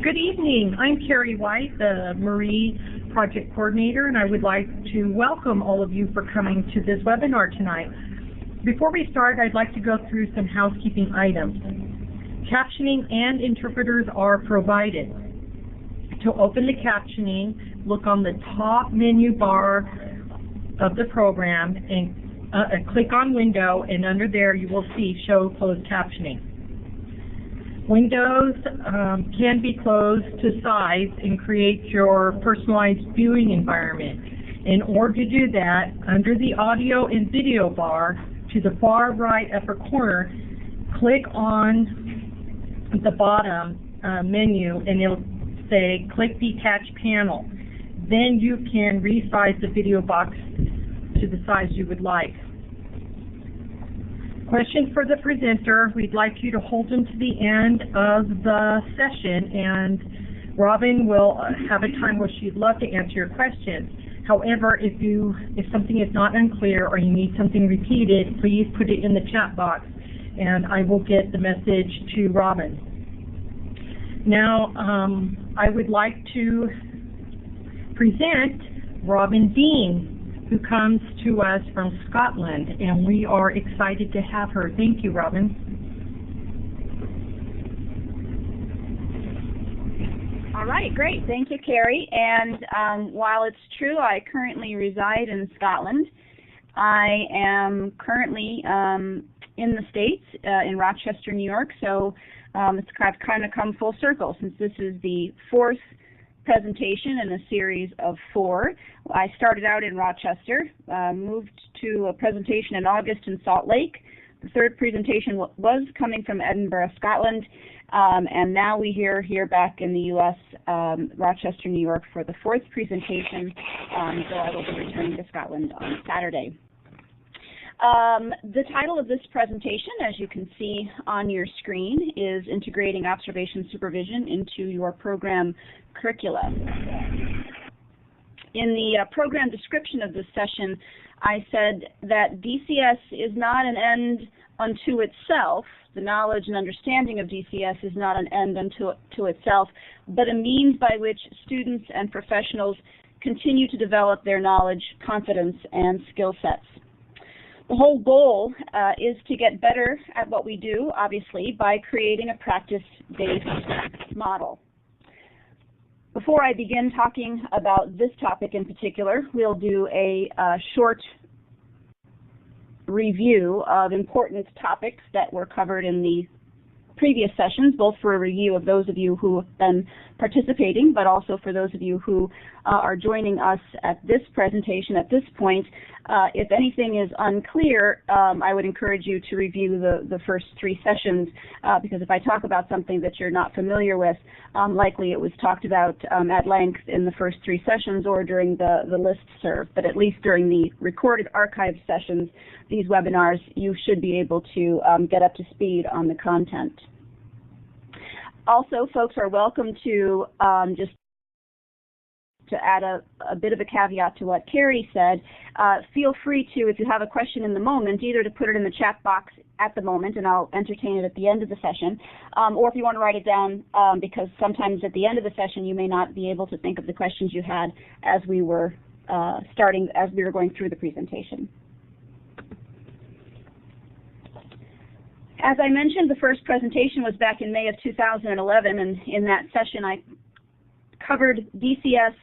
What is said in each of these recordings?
Good evening. I'm Carrie White, the Marie Project Coordinator, and I would like to welcome all of you for coming to this webinar tonight. Before we start, I'd like to go through some housekeeping items. Captioning and interpreters are provided. To open the captioning, look on the top menu bar of the program and click on Window, and under there you will see Show Closed Captioning. Windows can be closed to size and create your personalized viewing environment. In order to do that, under the audio and video bar to the far right upper corner, click on the bottom menu and it'll say click Detach Panel. Then you can resize the video box to the size you would like. Question for the presenter. We'd like you to hold them to the end of the session, and Robyn will have a time where she'd love to answer your questions. However, if something is not unclear or you need something repeated, please put it in the chat box, and I will get the message to Robyn. Now, I would like to present Robyn Dean, who comes to us from Scotland, and we are excited to have her. Thank you, Robyn. All right, great. Thank you, Carrie. And while it's true I currently reside in Scotland, I am currently in the States, in Rochester, New York, so it's kind of come full circle since this is the fourth presentation in a series of 4. I started out in Rochester, moved to a presentation in August in Salt Lake. The third presentation was coming from Edinburgh, Scotland, and now we are here back in the U.S., Rochester, New York, for the 4th presentation, so I will be returning to Scotland on Saturday. The title of this presentation, as you can see on your screen, is Integrating Observation Supervision into Your Program Curricula. In the program description of this session, I said that DCS is not an end unto itself. The knowledge and understanding of DCS is not an end unto itself, but a means by which students and professionals continue to develop their knowledge, confidence, and skill sets. The whole goal is to get better at what we do, obviously, by creating a practice-based model. Before I begin talking about this topic in particular, we'll do a short review of important topics that were covered in the previous sessions, both for a review of those of you who have been participating, but also for those of you who are joining us at this presentation at this point. If anything is unclear, I would encourage you to review the first 3 sessions, because if I talk about something that you're not familiar with, likely it was talked about at length in the first 3 sessions or during the listserv, but at least during the recorded archived sessions, these webinars, you should be able to get up to speed on the content. Also, folks are welcome to just to add a bit of a caveat to what Carrie said, feel free to, if you have a question in the moment, either to put it in the chat box at the moment, and I'll entertain it at the end of the session, or if you want to write it down, because sometimes at the end of the session you may not be able to think of the questions you had as we were going through the presentation. As I mentioned, the first presentation was back in May of 2011, and in that session I covered DCS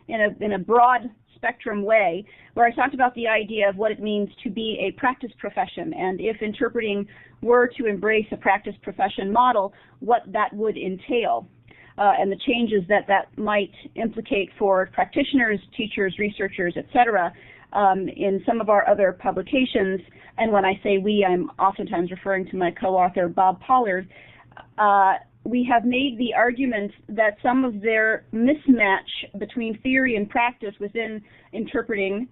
in a broad spectrum way, where I talked about the idea of what it means to be a practice profession, and if interpreting were to embrace a practice profession model, what that would entail, and the changes that might implicate for practitioners, teachers, researchers, etc. In some of our other publications, and when I say we, I'm oftentimes referring to my co-author Bob Pollard, we have made the argument that some of their mismatch between theory and practice within interpreting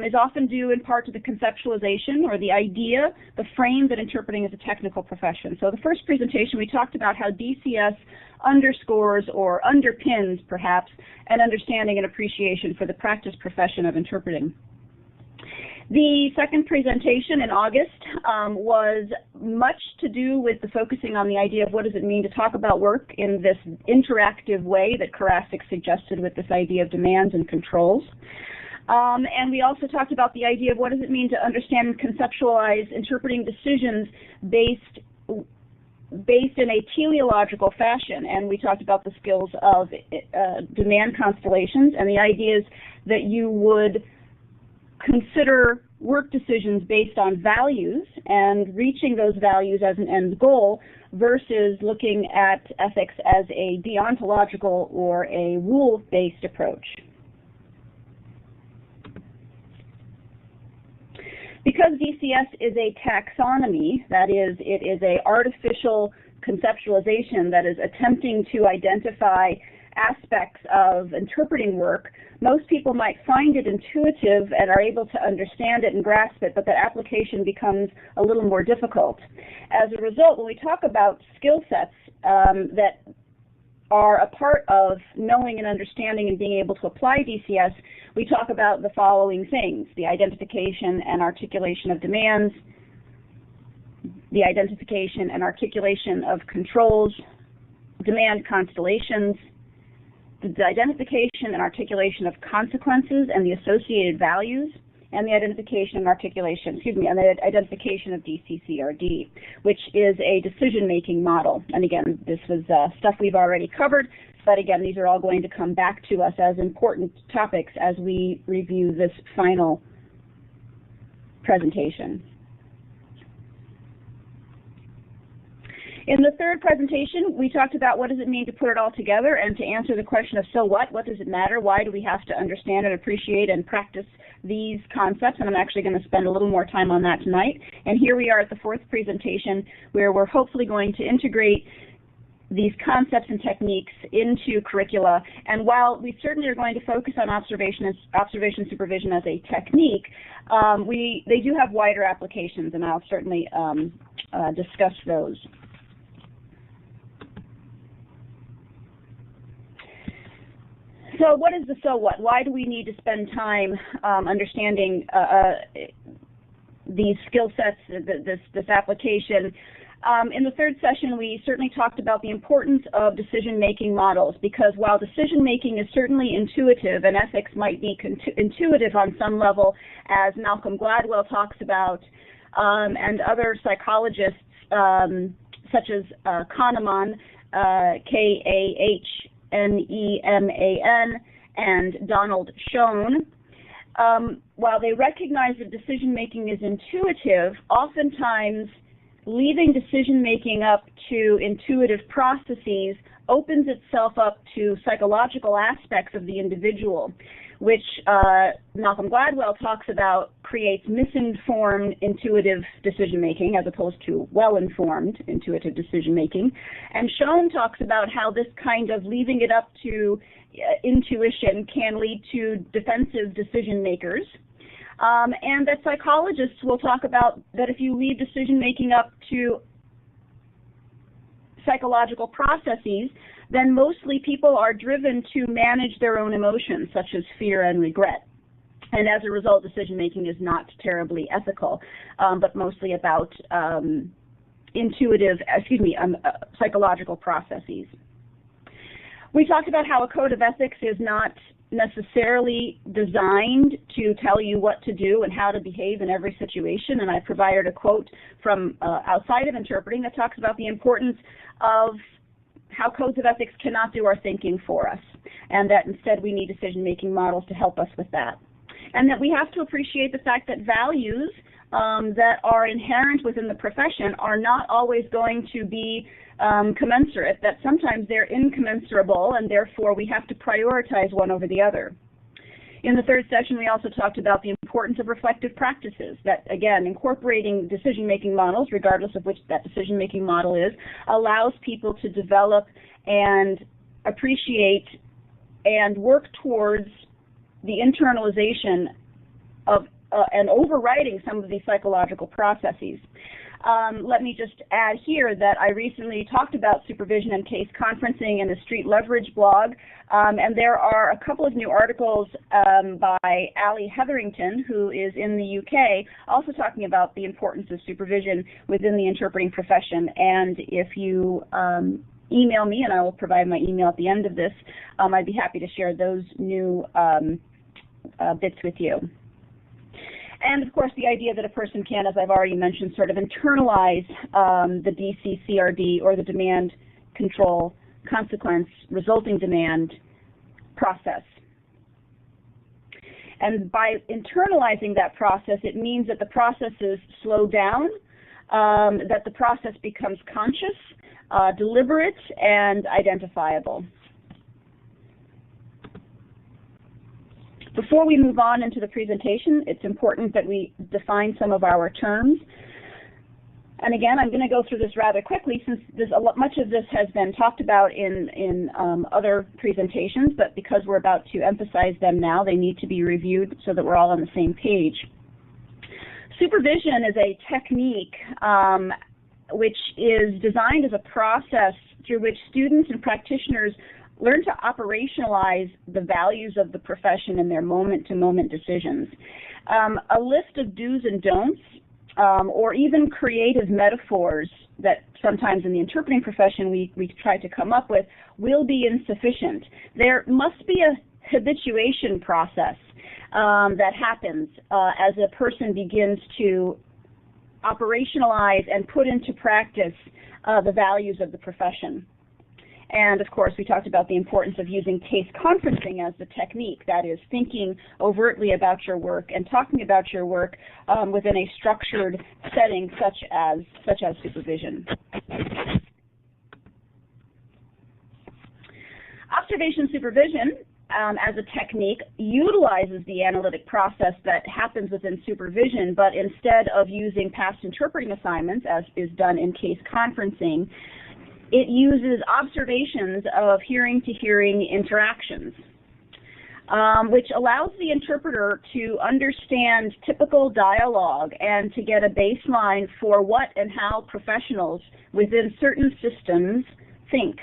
is often due in part to the conceptualization or the idea, the frame that interpreting is a technical profession. So the first presentation we talked about how DCS underscores or underpins perhaps an understanding and appreciation for the practice profession of interpreting. The second presentation in August was much to do with the focusing on the idea of what does it mean to talk about work in this interactive way that Karasik suggested with this idea of demands and controls. And we also talked about the idea of what does it mean to understand and conceptualize interpreting decisions based in a teleological fashion, and we talked about the skills of demand constellations and the ideas that you would consider work decisions based on values and reaching those values as an end goal versus looking at ethics as a deontological or a rule-based approach. Because DCS is a taxonomy, that is, it is an artificial conceptualization that is attempting to identify aspects of interpreting work, most people might find it intuitive and are able to understand it and grasp it, but the application becomes a little more difficult. As a result, when we talk about skill sets that are a part of knowing and understanding and being able to apply DCS, we talk about the following things: the identification and articulation of demands, the identification and articulation of controls, demand constellations, the identification and articulation of consequences and the associated values, and the identification and articulation, and the identification of DCCRD, which is a decision-making model. And again, this was stuff we've already covered, but again, these are all going to come back to us as important topics as we review this final presentation. In the third presentation, we talked about what does it mean to put it all together and to answer the question of so what does it matter, why do we have to understand and appreciate and practice these concepts, and I'm actually going to spend a little more time on that tonight. And here we are at the fourth presentation where we're hopefully going to integrate these concepts and techniques into curricula. And while we certainly are going to focus on observation supervision as a technique, they do have wider applications, and I'll certainly discuss those. So what is the so what? Why do we need to spend time understanding these skill sets, this application? In the third session, we certainly talked about the importance of decision-making models, because while decision-making is certainly intuitive, and ethics might be intuitive on some level, as Malcolm Gladwell talks about, and other psychologists such as Kahneman, Kahneman, and Donald Schoen, while they recognize that decision-making is intuitive, oftentimes leaving decision-making up to intuitive processes opens itself up to psychological aspects of the individual, which Malcolm Gladwell talks about creates misinformed intuitive decision-making as opposed to well-informed intuitive decision-making. And Schoen talks about how this kind of leaving it up to intuition can lead to defensive decision-makers. And that psychologists will talk about that if you leave decision-making up to psychological processes, then mostly people are driven to manage their own emotions, such as fear and regret. And as a result, decision-making is not terribly ethical, but mostly about psychological processes. We talked about how a code of ethics is not necessarily designed to tell you what to do and how to behave in every situation, and I provided a quote from outside of interpreting that talks about the importance of how codes of ethics cannot do our thinking for us, and that instead we need decision-making models to help us with that. And that we have to appreciate the fact that values that are inherent within the profession are not always going to be commensurate, that sometimes they're incommensurable, and therefore we have to prioritize one over the other. In the third session, we also talked about the importance of reflective practices, that, again, incorporating decision-making models, regardless of which that decision-making model is, allows people to develop and appreciate and work towards the internalization of and overriding some of these psychological processes. Let me just add here that I recently talked about supervision and case conferencing in the Street Leverage blog, and there are a couple of new articles by Ali Hetherington, who is in the UK, also talking about the importance of supervision within the interpreting profession. And if you email me, and I will provide my email at the end of this, I'd be happy to share those new bits with you. And of course, the idea that a person can, as I've already mentioned, sort of internalize the DCCRD, or the demand control consequence resulting demand process. And by internalizing that process, it means that the processes slow down, that the process becomes conscious, deliberate, and identifiable. Before we move on into the presentation, it's important that we define some of our terms. And again, I'm going to go through this rather quickly since much of this has been talked about in other presentations, but because we're about to emphasize them now, they need to be reviewed so that we're all on the same page. Supervision is a technique which is designed as a process through which students and practitioners learn to operationalize the values of the profession in their moment-to-moment decisions. A list of do's and don'ts, or even creative metaphors that sometimes in the interpreting profession we try to come up with, will be insufficient. There must be a habituation process that happens as a person begins to operationalize and put into practice the values of the profession. And of course, we talked about the importance of using case conferencing as the technique, that is, thinking overtly about your work and talking about your work within a structured setting such as supervision. Observation supervision as a technique utilizes the analytic process that happens within supervision, but instead of using past interpreting assignments, as is done in case conferencing, it uses observations of hearing-to-hearing interactions, which allows the interpreter to understand typical dialogue and to get a baseline for what and how professionals within certain systems think.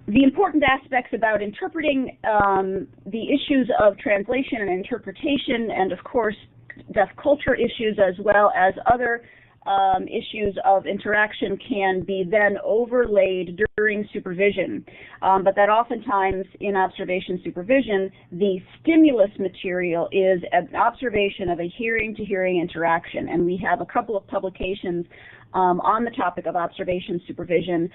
The important aspects about interpreting the issues of translation and interpretation, and of course deaf culture issues, as well as other issues of interaction, can be then overlaid during supervision, but that oftentimes in observation supervision, the stimulus material is an observation of a hearing-to-hearing interaction, and we have a couple of publications on the topic of observation supervision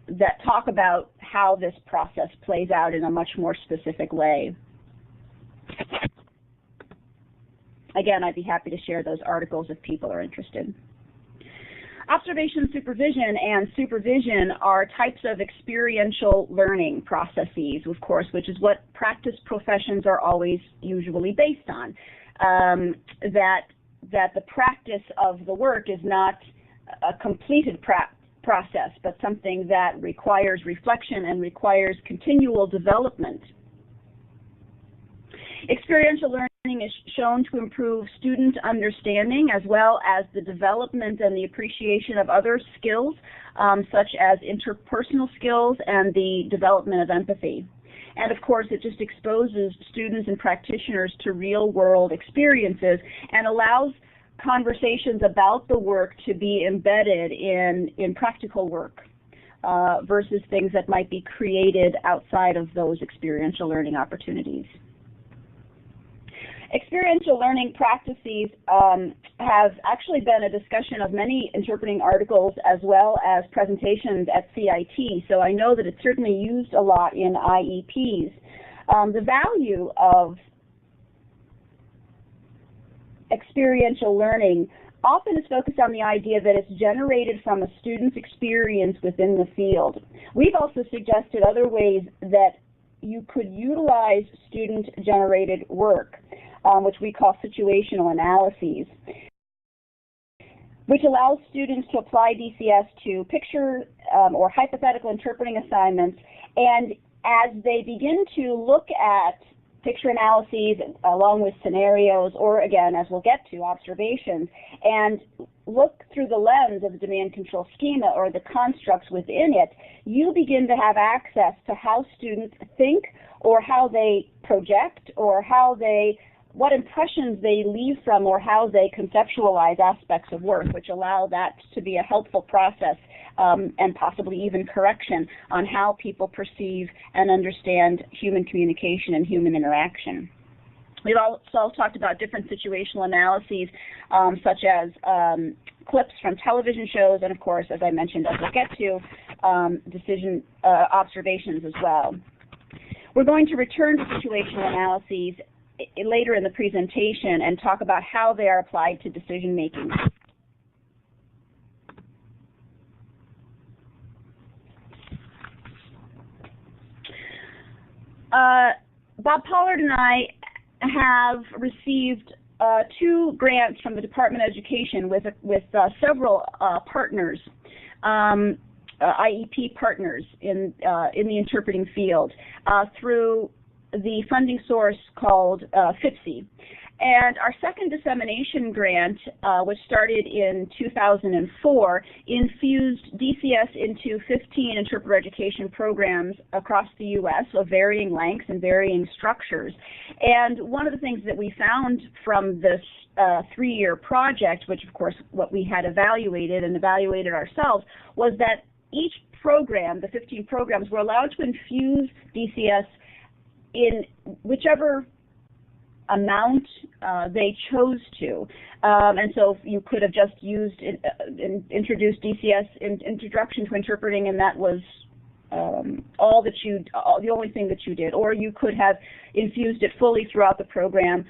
that talk about how this process plays out in a much more specific way. Again, I'd be happy to share those articles if people are interested. Observation supervision and supervision are types of experiential learning processes, of course, which is what practice professions are always usually based on. That the practice of the work is not a completed process, but something that requires reflection and requires continual development. Experiential learning is shown to improve student understanding as well as the development and the appreciation of other skills, such as interpersonal skills and the development of empathy. And of course, it just exposes students and practitioners to real-world experiences and allows conversations about the work to be embedded in practical work versus things that might be created outside of those experiential learning opportunities. Experiential learning practices have actually been a discussion of many interpreting articles as well as presentations at CIT, so I know that it's certainly used a lot in IEPs. The value of experiential learning often is focused on the idea that it's generated from a student's experience within the field. We've also suggested other ways that you could utilize student-generated work, which we call situational analyses, which allows students to apply DCS to picture or hypothetical interpreting assignments, and as they begin to look at picture analyses along with scenarios, or again, as we'll get to, observations, and look through the lens of the demand control schema or the constructs within it, you begin to have access to how students think or how they project or what impressions they leave from or how they conceptualize aspects of work, which allow that to be a helpful process and possibly even correction on how people perceive and understand human communication and human interaction. We've also talked about different situational analyses, such as clips from television shows, and of course, as I mentioned, as we'll get to, decision observations as well. We're going to return to situational analyses later in the presentation and talk about how they are applied to decision making. Bob Pollard and I have received 2 grants from the Department of Education with several partners, IEP partners in the interpreting field through the funding source called FIPSI. And our second dissemination grant, which started in 2004, infused DCS into 15 interpreter education programs across the U.S. of varying lengths and varying structures. And one of the things that we found from this 3-year project, which of course what we had evaluated ourselves, was that each program, the 15 programs, were allowed to infuse DCS in whichever amount they chose to. And so you could have just used, introduced DCS in Introduction to Interpreting, and that was the only thing that you did. Or you could have infused it fully throughout the program,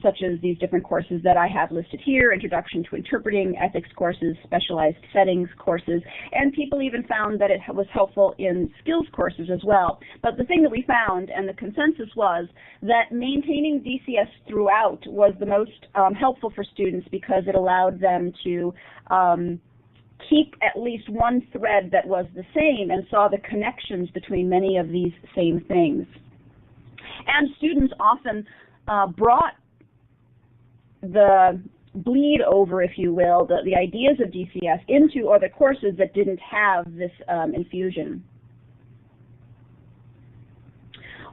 such as these different courses that I have listed here: Introduction to Interpreting, ethics courses, specialized settings courses, and people even found that it was helpful in skills courses as well. But the thing that we found, and the consensus was, that maintaining DCS throughout was the most helpful for students because it allowed them to keep at least one thread that was the same and saw the connections between many of these same things. And students often brought the bleed over, if you will, the ideas of DCS into other courses that didn't have this infusion.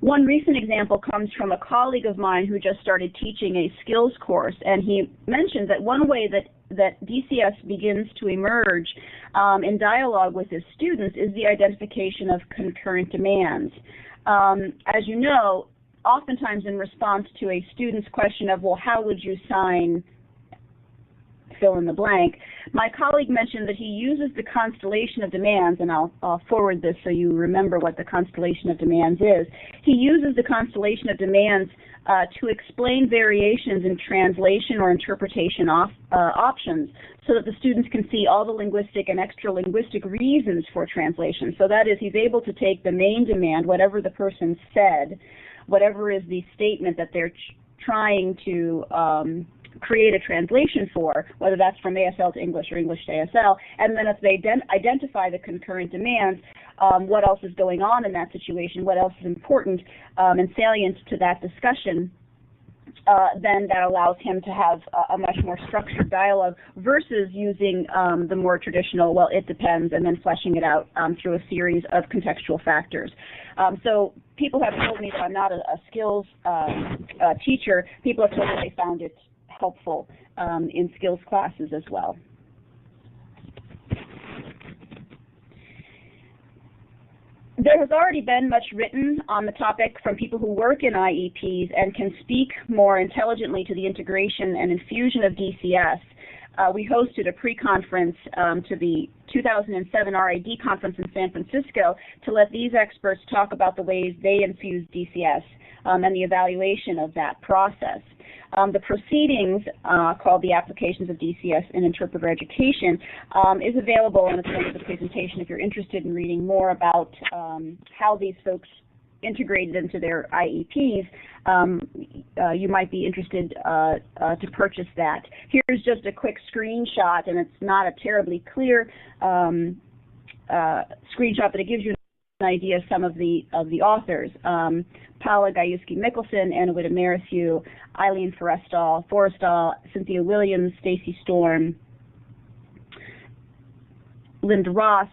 One recent example comes from a colleague of mine who just started teaching a skills course, and he mentioned that one way that DCS begins to emerge in dialogue with his students is the identification of concurrent demands. As you know, oftentimes in response to a student's question of, well, how would you sign fill in the blank, my colleague mentioned that he uses the constellation of demands, and I'll forward this so you remember what the constellation of demands is. He uses the constellation of demands to explain variations in translation or interpretation options so that the students can see all the linguistic and extra-linguistic reasons for translation. So that is, he's able to take the main demand, whatever the person said, whatever is the statement that they're trying to create a translation for, whether that's from ASL to English or English to ASL, and then if they identify the concurrent demands, what else is going on in that situation, what else is important and salient to that discussion, then that allows him to have a much more structured dialogue versus using the more traditional, well, it depends, and then fleshing it out through a series of contextual factors. So people have told me that I'm not a skills teacher. People have told me they found it helpful in skills classes as well. There has already been much written on the topic from people who work in IEPs and can speak more intelligently to the integration and infusion of DCS. We hosted a pre-conference to the 2007 RID conference in San Francisco to let these experts talk about the ways they infuse DCS and the evaluation of that process. The proceedings, called the Applications of DCS in Interpreter Education, is available in the end of the presentation if you're interested in reading more about how these folks integrated into their IEPs. You might be interested to purchase that. Here's just a quick screenshot, and it's not a terribly clear screenshot, but it gives you idea of some of the authors. Paula Gajewski-Mickelson, Anna Witte-Merrithew, Eileen Forrestal, Cynthia Williams, Stacy Storm, Linda Ross,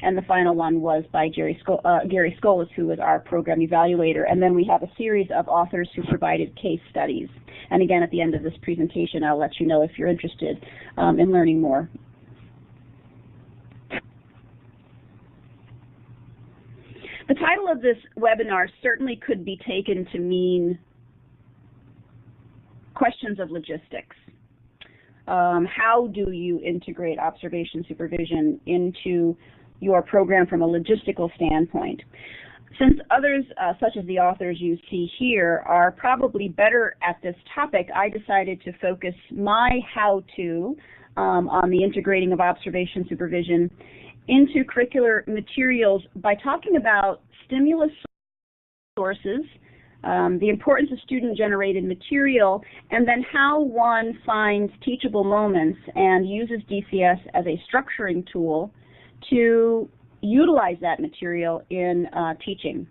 and the final one was by Gary Skolas, who was our program evaluator. And then we have a series of authors who provided case studies. And again, at the end of this presentation, I'll let you know if you're interested in learning more. The title of this webinar certainly could be taken to mean questions of logistics. How do you integrate observation supervision into your program from a logistical standpoint? Since others, such as the authors you see here, are probably better at this topic, I decided to focus my how-to on the integrating of observation supervision into curricular materials by talking about stimulus sources, the importance of student-generated material, and then how one finds teachable moments and uses DCS as a structuring tool to utilize that material in teaching.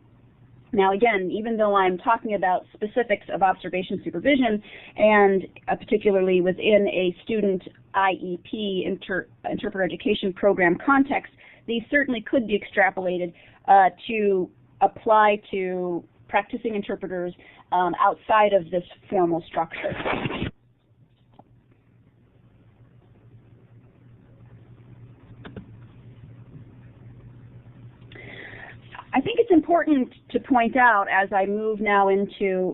Now again, even though I'm talking about specifics of observation supervision, and particularly within a student IEP, interpreter education program context, these certainly could be extrapolated to apply to practicing interpreters outside of this formal structure. I think it's important to point out, as I move now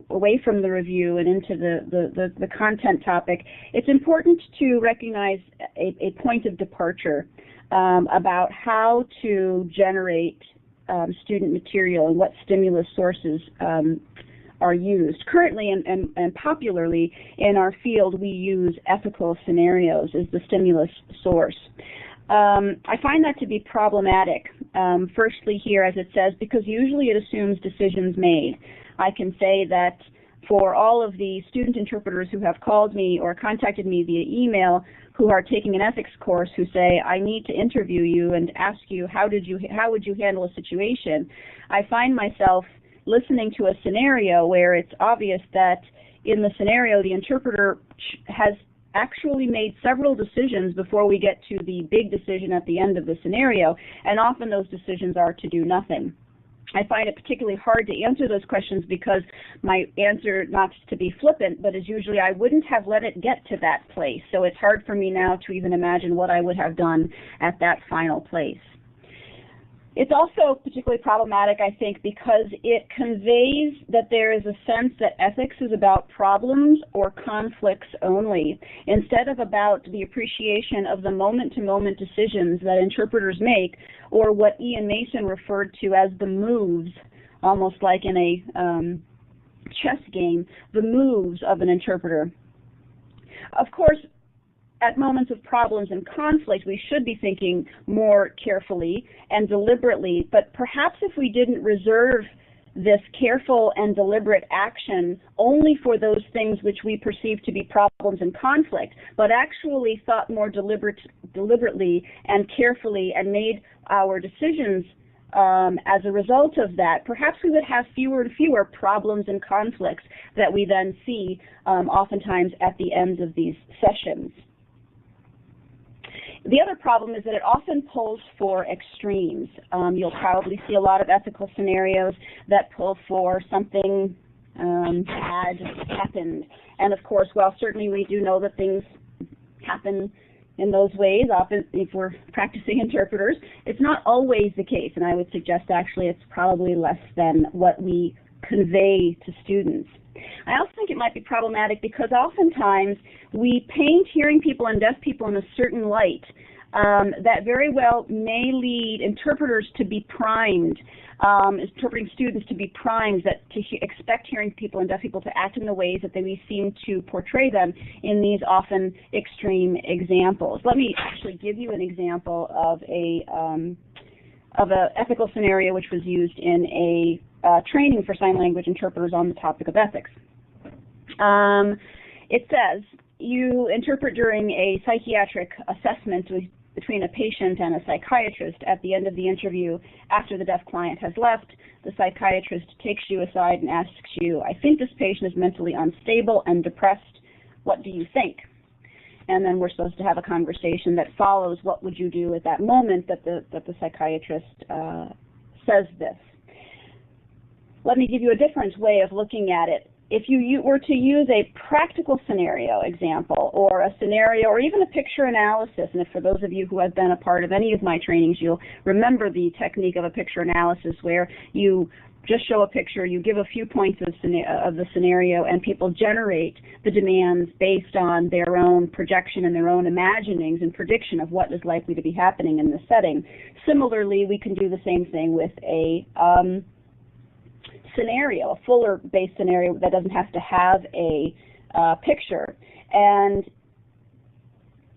away from the review and into the content topic, it's important to recognize a point of departure about how to generate student material and what stimulus sources are used. Currently and popularly in our field, we use ethical scenarios as the stimulus source. I find that to be problematic. Firstly here, as it says, because usually it assumes decisions made. I can say that for all of the student interpreters who have called me or contacted me via email who are taking an ethics course who say, I need to interview you and ask you how would you handle a situation, I find myself listening to a scenario where it's obvious that in the scenario the interpreter has actually made several decisions before we get to the big decision at the end of the scenario, and often those decisions are to do nothing. I find it particularly hard to answer those questions because my answer, not to be flippant, but is usually I wouldn't have let it get to that place. So it's hard for me now to even imagine what I would have done at that final place. It's also particularly problematic, I think, because it conveys that there is a sense that ethics is about problems or conflicts only, instead of about the appreciation of the moment-to-moment decisions that interpreters make, or what Ian Mason referred to as the moves, almost like in a chess game, the moves of an interpreter. Of course, at moments of problems and conflict, we should be thinking more carefully and deliberately, but perhaps if we didn't reserve this careful and deliberate action only for those things which we perceive to be problems and conflict, but actually thought more deliberately and carefully and made our decisions as a result of that, perhaps we would have fewer and fewer problems and conflicts that we then see oftentimes at the ends of these sessions. The other problem is that it often pulls for extremes. You'll probably see a lot of ethical scenarios that pull for something bad happened. And of course, while certainly we do know that things happen in those ways, often if we're practicing interpreters, it's not always the case. And I would suggest actually it's probably less than what we convey to students. I also think it might be problematic because oftentimes we paint hearing people and deaf people in a certain light that very well may lead interpreters to be primed, interpreting students to be primed, to expect hearing people and deaf people to act in the ways that we seem to portray them in these often extreme examples. Let me actually give you an example of an ethical scenario which was used in a training for sign language interpreters on the topic of ethics. It says, you interpret during a psychiatric assessment between a patient and a psychiatrist. At the end of the interview, after the deaf client has left, the psychiatrist takes you aside and asks you, I think this patient is mentally unstable and depressed. What do you think? And then we're supposed to have a conversation that follows what would you do at that moment that the psychiatrist says this. Let me give you a different way of looking at it. If you were to use a practical scenario example or a scenario or even a picture analysis, and if for those of you who have been a part of any of my trainings, you'll remember the technique of a picture analysis where you just show a picture, you give a few points of the scenario, and people generate the demands based on their own projection and their own imaginings and prediction of what is likely to be happening in the setting. Similarly, we can do the same thing with a scenario, a fuller-based scenario that doesn't have to have a picture. And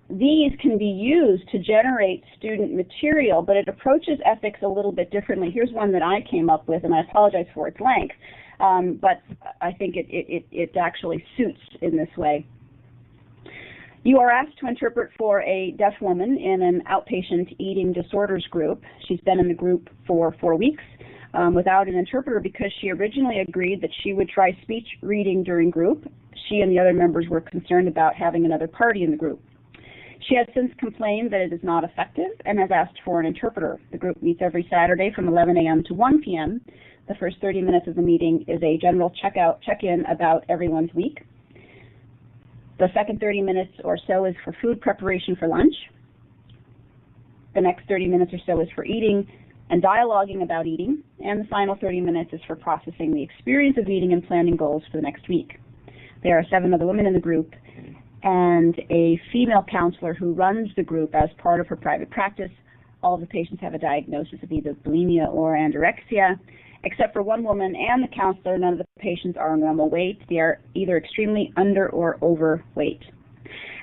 these can be used to generate student material, but it approaches ethics a little bit differently. Here's one that I came up with, and I apologize for its length, but I think it actually suits in this way. You are asked to interpret for a deaf woman in an outpatient eating disorders group. She's been in the group for 4 weeks without an interpreter because she originally agreed that she would try speech reading during group. She and the other members were concerned about having another party in the group. She has since complained that it is not effective and has asked for an interpreter. The group meets every Saturday from 11 a.m. to 1 p.m. The first 30 minutes of the meeting is a general check-in about everyone's week. The second 30 minutes or so is for food preparation for lunch. The next 30 minutes or so is for eating and dialoguing about eating, and the final 30 minutes is for processing the experience of eating and planning goals for the next week. There are 7 other women in the group and a female counselor who runs the group as part of her private practice. All of the patients have a diagnosis of either bulimia or anorexia. Except for one woman and the counselor, none of the patients are normal weight. They are either extremely under or overweight.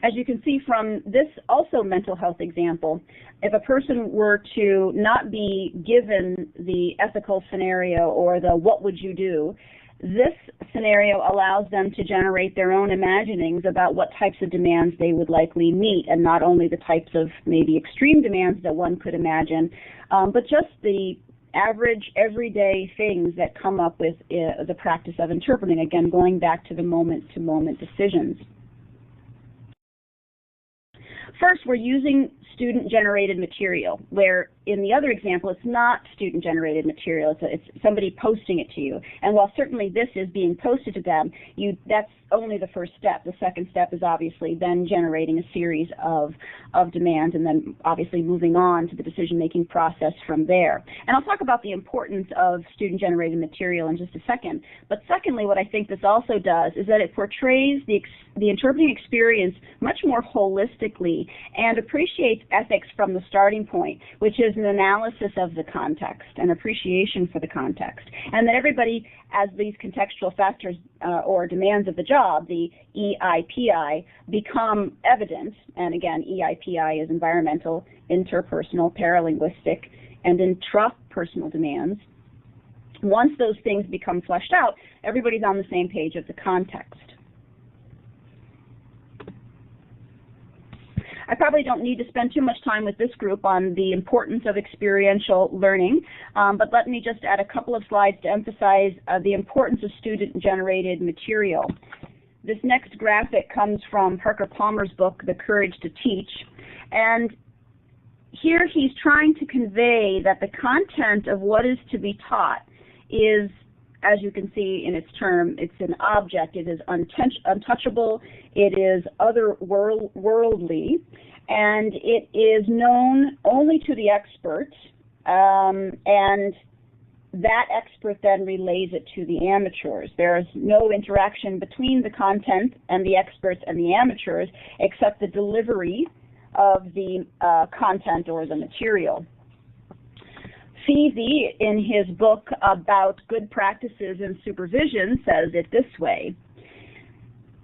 As you can see from this also mental health example, if a person were to not be given the ethical scenario or the what would you do, this scenario allows them to generate their own imaginings about what types of demands they would likely meet, and not only the types of maybe extreme demands that one could imagine, but just the average, everyday things that come up with the practice of interpreting, again, going back to the moment-to-moment decisions. First, we're using student-generated material, where in the other example, it's not student-generated material. It's somebody posting it to you. And while certainly this is being posted to them, that's only the first step. The second step is obviously then generating a series of demands and then obviously moving on to the decision-making process from there. And I'll talk about the importance of student-generated material in just a second. But secondly, what I think this also does is that it portrays the interpreting experience much more holistically and appreciates ethics from the starting point, which is an analysis of the context, an appreciation for the context, and that everybody, as these contextual factors or demands of the job, the EIPI, become evident. And again, EIPI is environmental, interpersonal, paralinguistic, and intrapersonal demands. Once those things become fleshed out, everybody's on the same page of the context. I probably don't need to spend too much time with this group on the importance of experiential learning, but let me just add a couple of slides to emphasize the importance of student-generated material. This next graphic comes from Parker Palmer's book, The Courage to Teach, and here he's trying to convey that the content of what is to be taught is, as you can see in its term, it's an object, it is untouchable, it is otherworldly, and it is known only to the expert, and that expert then relays it to the amateurs. There is no interaction between the content and the experts and the amateurs except the delivery of the content or the material. Feezy, in his book about good practices in supervision, says it this way: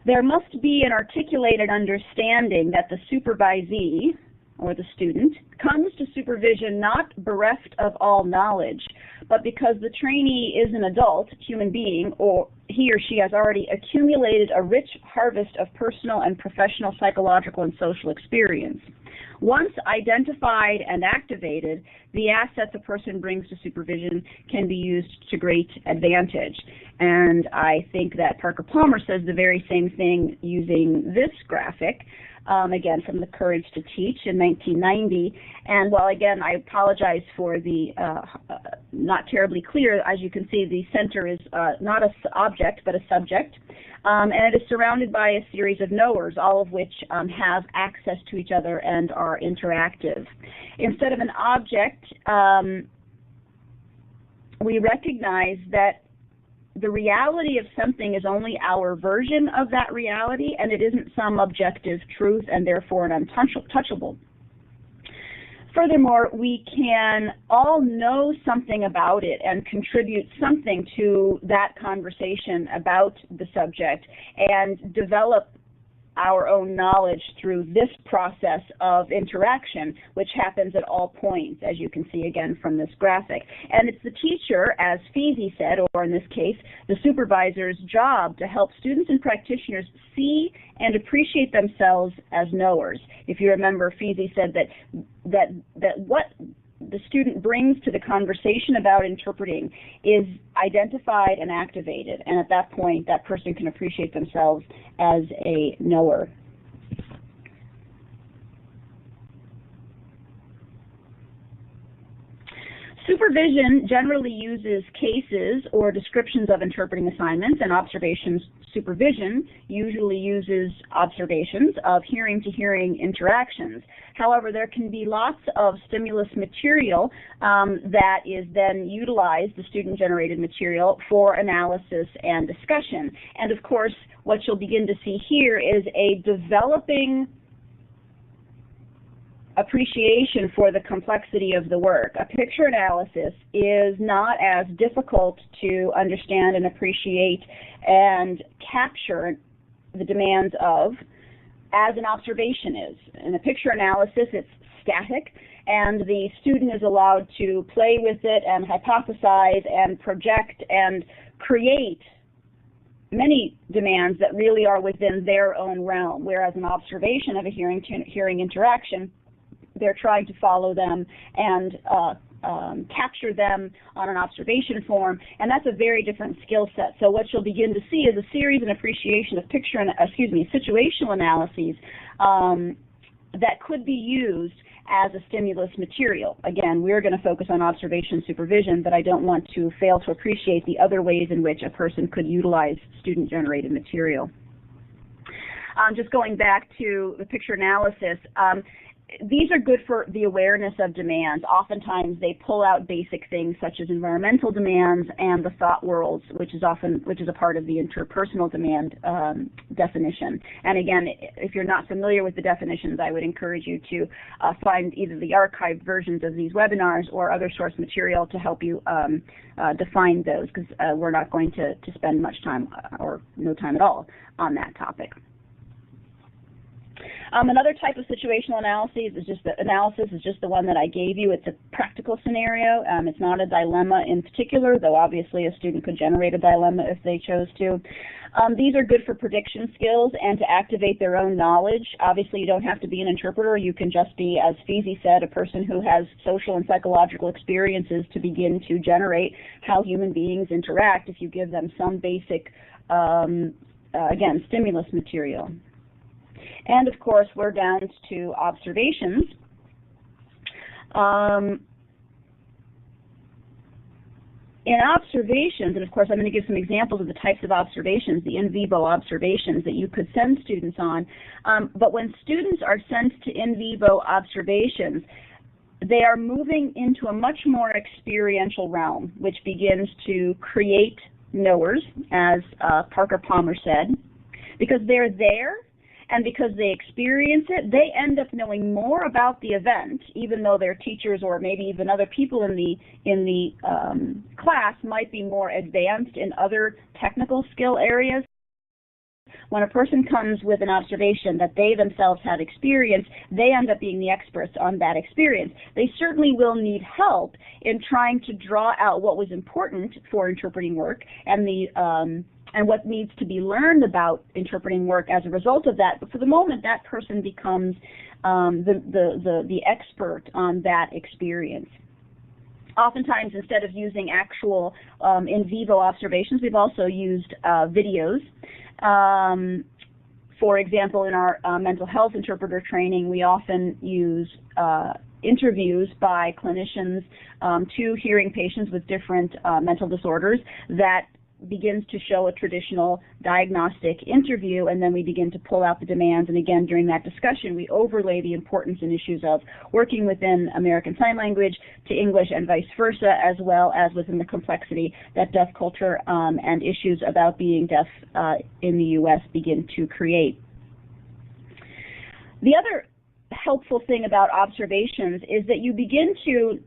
there must be an articulated understanding that the supervisee, or the student, comes to supervision not bereft of all knowledge, but because the trainee is an adult human being, or he or she has already accumulated a rich harvest of personal and professional, psychological, and social experience. Once identified and activated, the assets a person brings to supervision can be used to great advantage. And I think that Parker Palmer says the very same thing using this graphic, again from the Courage to Teach in 1990. And while again I apologize for the not terribly clear, as you can see the center is not an object but a subject, and it is surrounded by a series of knowers, all of which have access to each other and are interactive. Instead of an object, we recognize that the reality of something is only our version of that reality, and it isn't some objective truth and therefore an untouchable. Furthermore, we can all know something about it and contribute something to that conversation about the subject and develop our own knowledge through this process of interaction, which happens at all points, as you can see again from this graphic. And it's the teacher, as Feezy said, or in this case, the supervisor's job to help students and practitioners see and appreciate themselves as knowers. If you remember, Feezy said that what the student brings to the conversation about interpreting is identified and activated, and at that point that person can appreciate themselves as a knower. Supervision generally uses cases or descriptions of interpreting assignments, and observation-supervision usually uses observations of hearing-to-hearing interactions. However, there can be lots of stimulus material that is then utilized, the student-generated material, for analysis and discussion. And of course, what you'll begin to see here is a developing appreciation for the complexity of the work. A picture analysis is not as difficult to understand and appreciate and capture the demands of as an observation is. In a picture analysis, it's static, and the student is allowed to play with it and hypothesize and project and create many demands that really are within their own realm, whereas an observation of a hearing interaction, they're trying to follow them and capture them on an observation form, and that's a very different skill set. So what you'll begin to see is a series and appreciation of situational analyses that could be used as a stimulus material. Again, we're going to focus on observation supervision, but I don't want to fail to appreciate the other ways in which a person could utilize student-generated material. Just going back to the picture analysis, these are good for the awareness of demands. Oftentimes they pull out basic things such as environmental demands and the thought worlds, which is a part of the interpersonal demand definition. And again, if you're not familiar with the definitions, I would encourage you to find either the archived versions of these webinars or other source material to help you define those, because we're not going to spend much time or no time at all on that topic. Another type of situational analysis is just the one that I gave you. It's a practical scenario. It's not a dilemma in particular, though obviously a student could generate a dilemma if they chose to. These are good for prediction skills and to activate their own knowledge. Obviously, you don't have to be an interpreter. You can just be, as Feezy said, a person who has social and psychological experiences to begin to generate how human beings interact if you give them some basic, again, stimulus material. And of course, we're down to observations. In observations, and of course I'm going to give some examples of the types of observations, the in-vivo observations that you could send students on, but when students are sent to in-vivo observations, they are moving into a much more experiential realm, which begins to create knowers, as Parker Palmer said, because they're there. And because they experience it, they end up knowing more about the event, even though their teachers or maybe even other people in the class might be more advanced in other technical skill areas. When a person comes with an observation that they themselves have experienced, they end up being the experts on that experience. They certainly will need help in trying to draw out what was important for interpreting work and what needs to be learned about interpreting work as a result of that. But for the moment, that person becomes the expert on that experience. Oftentimes, instead of using actual in vivo observations, we've also used videos. For example, in our mental health interpreter training, we often use interviews by clinicians to hearing patients with different mental disorders that begins to show a traditional diagnostic interview, and then we begin to pull out the demands. And again, during that discussion, we overlay the importance and issues of working within American Sign Language to English and vice versa, as well as within the complexity that deaf culture and issues about being deaf in the U.S. begin to create. The other helpful thing about observations is that you begin to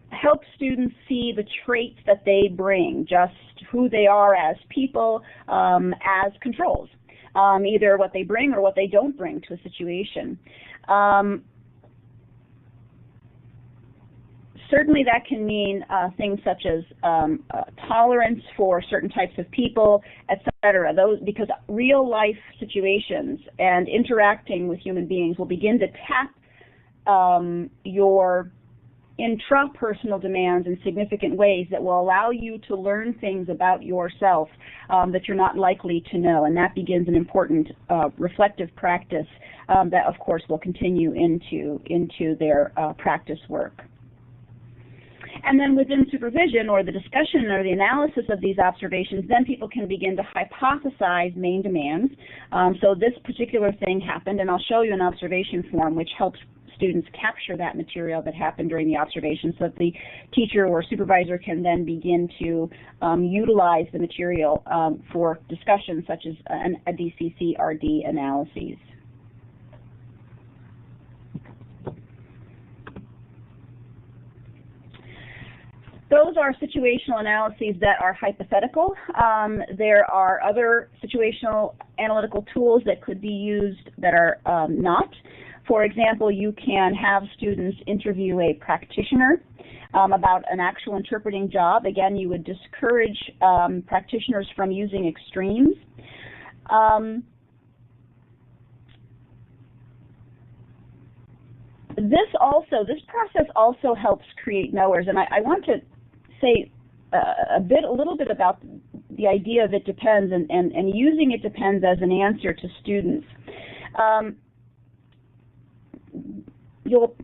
help students see the traits that they bring, just who they are as people, as controls, either what they bring or what they don't bring to a situation. Certainly that can mean things such as tolerance for certain types of people, etc. Because real life situations and interacting with human beings will begin to tap your intrapersonal demands in significant ways that will allow you to learn things about yourself that you're not likely to know, and that begins an important reflective practice that of course will continue into their practice work. And then within supervision, or the discussion or the analysis of these observations, then people can begin to hypothesize main demands. So this particular thing happened, and I'll show you an observation form which helps students capture that material that happened during the observation, so that the teacher or supervisor can then begin to utilize the material for discussions such as a DCC-RD analyses. Those are situational analyses that are hypothetical. There are other situational analytical tools that could be used that are not. For example, you can have students interview a practitioner about an actual interpreting job. Again, you would discourage practitioners from using extremes. This process also helps create knowers, and I want to say a little bit about the idea of it depends and using it depends as an answer to students. You'll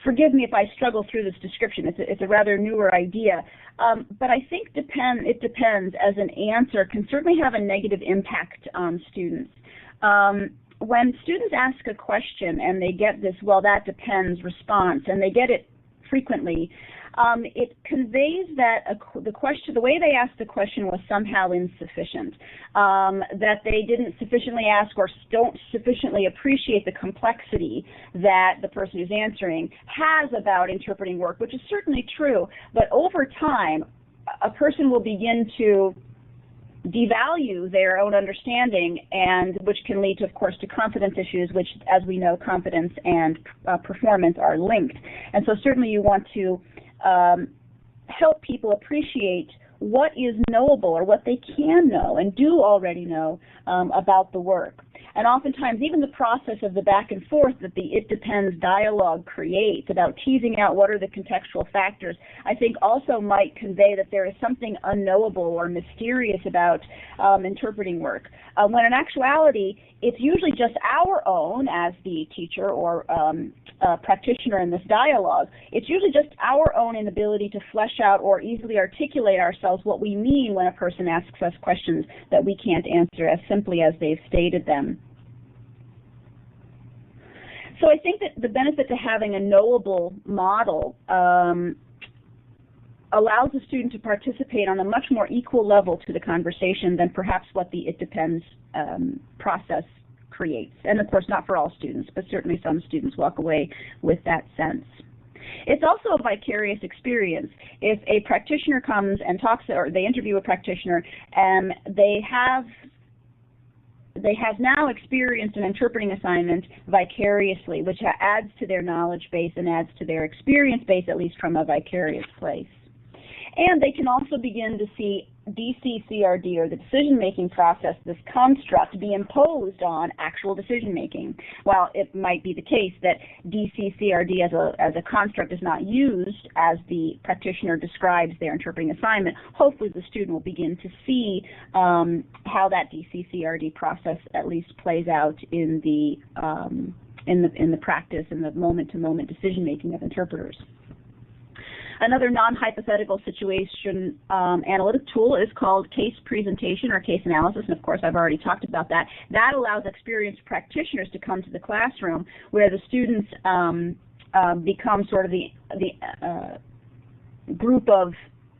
forgive me if I struggle through this description. It's a rather newer idea, but I think it depends as an answer can certainly have a negative impact on students. When students ask a question and they get this "well, that depends" response, and they get it frequently, it conveys that the way they asked the question was somehow insufficient, that they didn't sufficiently ask or don't sufficiently appreciate the complexity that the person who's answering has about interpreting work, which is certainly true, but over time, a person will begin to devalue their own understanding, and which can lead to, of course, to confidence issues, which, as we know, confidence and performance are linked. And so certainly you want to help people appreciate what is knowable or what they can know and do already know about the work. And oftentimes even the process of the back and forth that the "it depends" dialogue creates about teasing out what are the contextual factors, I think also might convey that there is something unknowable or mysterious about interpreting work. When in actuality, it's usually just our own, as the teacher or practitioner in this dialogue, it's usually just our own inability to flesh out or easily articulate ourselves what we mean when a person asks us questions that we can't answer as simply as they've stated them. So I think that the benefit to having a knowable model allows the student to participate on a much more equal level to the conversation than perhaps what the "it depends" process creates. And of course, not for all students, but certainly some students walk away with that sense. It's also a vicarious experience. If a practitioner comes and talks, or they interview a practitioner, and they have now experienced an interpreting assignment vicariously, which adds to their knowledge base and adds to their experience base, at least from a vicarious place. And they can also begin to see DCCRD, or the decision-making process, this construct, be imposed on actual decision-making. While it might be the case that DCCRD as a construct is not used as the practitioner describes their interpreting assignment, hopefully the student will begin to see how that DCCRD process at least plays out in the practice, in the moment-to-moment decision-making of interpreters. Another non-hypothetical situation analytic tool is called case presentation or case analysis, and of course I've already talked about that. That allows experienced practitioners to come to the classroom where the students become sort of the group of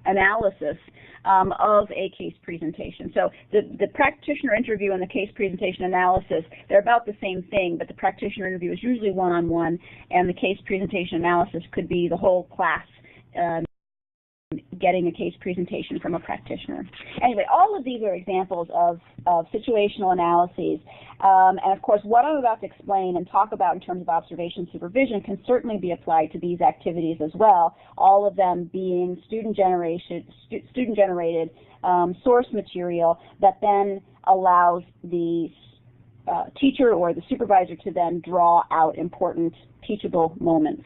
analysis of a case presentation. So the practitioner interview and the case presentation analysis, they're about the same thing, but the practitioner interview is usually one-on-one, and the case presentation analysis could be the whole class getting a case presentation from a practitioner. Anyway, all of these are examples of situational analyses. And of course, what I'm about to explain and talk about in terms of observation supervision can certainly be applied to these activities as well, all of them being student-generated source material that then allows the teacher or the supervisor to then draw out important teachable moments.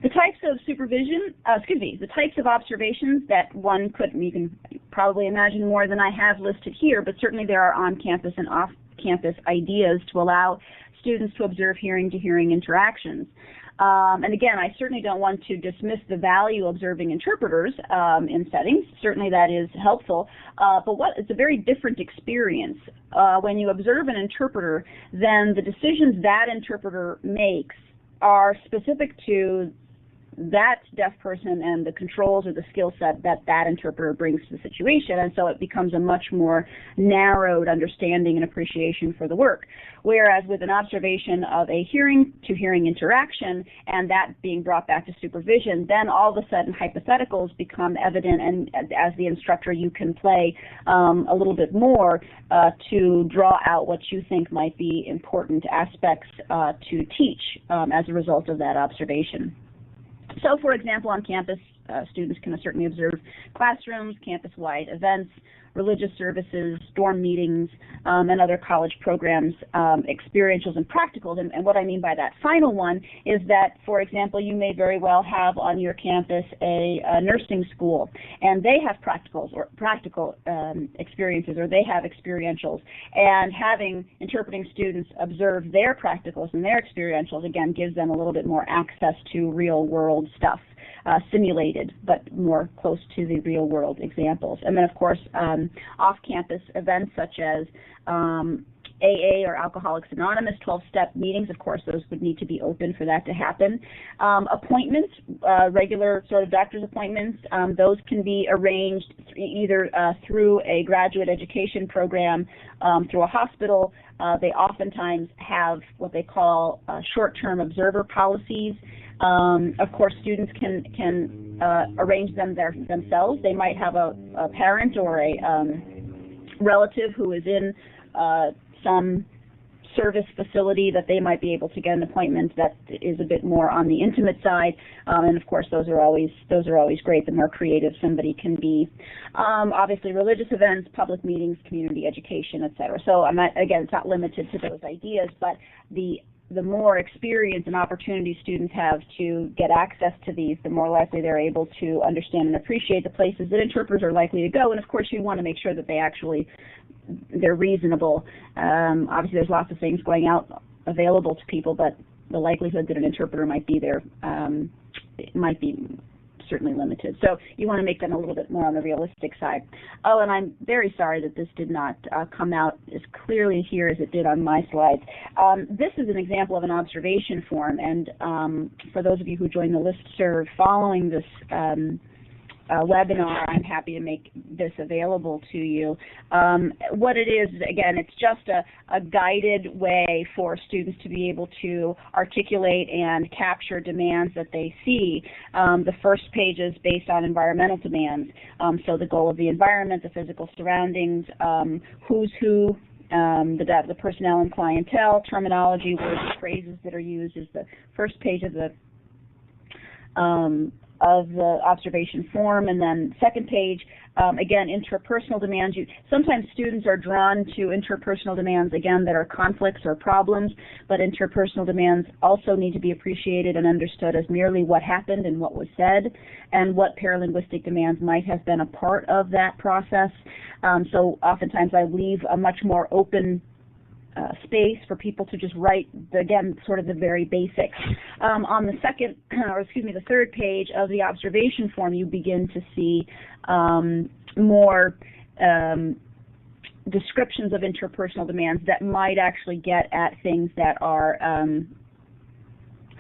The types of supervision, the types of observations that you can probably imagine more than I have listed here, but certainly there are on-campus and off-campus ideas to allow students to observe hearing-to-hearing interactions. And again, I certainly don't want to dismiss the value of observing interpreters in settings. Certainly that is helpful, but it's a very different experience. When you observe an interpreter, then the decisions that interpreter makes are specific to that deaf person and the controls or the skill set that that interpreter brings to the situation, and so it becomes a much more narrowed understanding and appreciation for the work. Whereas with an observation of a hearing-to-hearing interaction and that being brought back to supervision, then all of a sudden hypotheticals become evident, and as the instructor you can play a little bit more to draw out what you think might be important aspects to teach as a result of that observation. So, for example, on campus, students can certainly observe classrooms, campus-wide events, religious services, dorm meetings, and other college programs, experientials and practicals. And what I mean by that final one is that, for example, you may very well have on your campus a nursing school, and they have practical experiences, or they have experientials. And having interpreting students observe their practicals and their experientials, again, gives them a little bit more access to real-world stuff. Simulated, but more close to the real-world examples. And then, of course, off-campus events such as AA or Alcoholics Anonymous 12-step meetings, of course, those would need to be open for that to happen. Appointments, regular sort of doctor's appointments, those can be arranged either through a graduate education program, through a hospital. They oftentimes have what they call short-term observer policies. Of course, students can arrange them themselves. They might have a parent or a relative who is in some service facility that they might be able to get an appointment that is a bit more on the intimate side, and of course those are always great. The more creative somebody can be. Obviously, religious events, public meetings, community education, etc. So again, it's not limited to those ideas, but the more experience and opportunity students have to get access to these, the more likely they're able to understand and appreciate the places that interpreters are likely to go. And of course, you want to make sure that they're reasonable. Obviously, there's lots of things going out available to people, but the likelihood that an interpreter might be there might be certainly limited. So you want to make them a little bit more on the realistic side. Oh, and I'm very sorry that this did not come out as clearly here as it did on my slides. This is an example of an observation form, and for those of you who joined the listserv following this webinar, I'm happy to make this available to you. What it is, again, it's just a guided way for students to be able to articulate and capture demands that they see. The first page is based on environmental demands, so the goal of the environment, the physical surroundings, who's who, the personnel and clientele, terminology, words and phrases that are used is the first page of the the observation form. And then second page, again, interpersonal demands. Sometimes students are drawn to interpersonal demands, again, that are conflicts or problems, but interpersonal demands also need to be appreciated and understood as merely what happened and what was said, and what paralinguistic demands might have been a part of that process. So oftentimes I leave a much more open space for people to just write, again, sort of the very basics. On the the third page of the observation form, you begin to see more descriptions of interpersonal demands that might actually get at things that are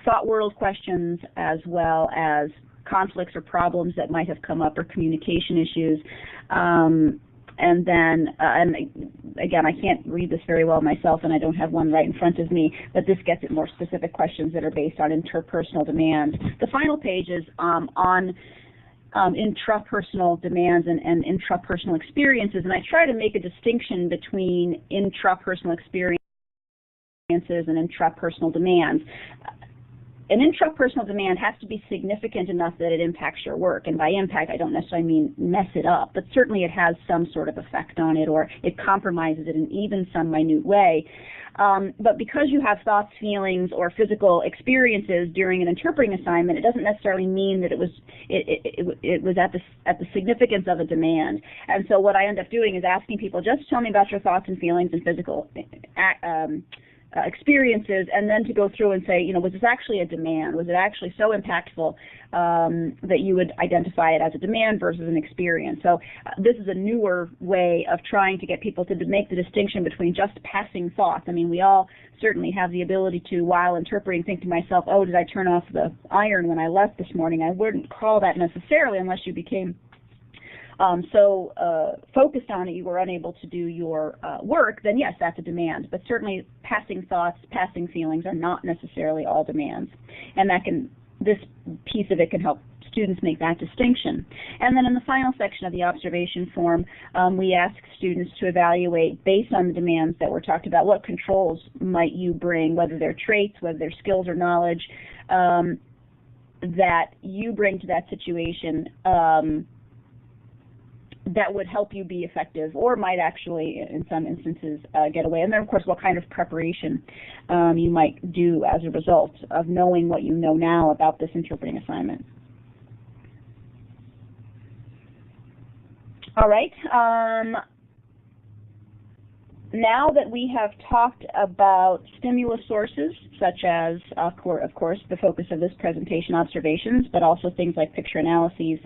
thought world questions, as well as conflicts or problems that might have come up, or communication issues. And then, and again, I can't read this very well myself, and I don't have one right in front of me, but this gets at more specific questions that are based on interpersonal demands. The final page is on intrapersonal demands and intrapersonal experiences, and I try to make a distinction between intrapersonal experiences and intrapersonal demands. An intrapersonal demand has to be significant enough that it impacts your work, and by impact I don't necessarily mean mess it up, but certainly it has some sort of effect on it, or it compromises it in even some minute way. But because you have thoughts, feelings, or physical experiences during an interpreting assignment, it doesn't necessarily mean that it was at the significance of a demand. And so what I end up doing is asking people, just tell me about your thoughts and feelings and physical experiences, and then to go through and say, was this actually a demand? Was it actually so impactful that you would identify it as a demand versus an experience? So this is a newer way of trying to get people to make the distinction between just passing thoughts. I mean, we all certainly have the ability to, while interpreting, think to myself, oh, did I turn off the iron when I left this morning? I wouldn't call that necessarily, unless you became so focused on it you were unable to do your work, then yes, that's a demand. But certainly passing thoughts, passing feelings are not necessarily all demands. And this piece of it can help students make that distinction. And then in the final section of the observation form, we ask students to evaluate, based on the demands that were talked about, what controls might you bring, whether they're traits, whether they're skills or knowledge, that you bring to that situation that would help you be effective, or might actually, in some instances, get away. And then, of course, what kind of preparation you might do as a result of knowing what you know now about this interpreting assignment. All right. Now that we have talked about stimulus sources, such as, of course, the focus of this presentation, observations, but also things like picture analyses,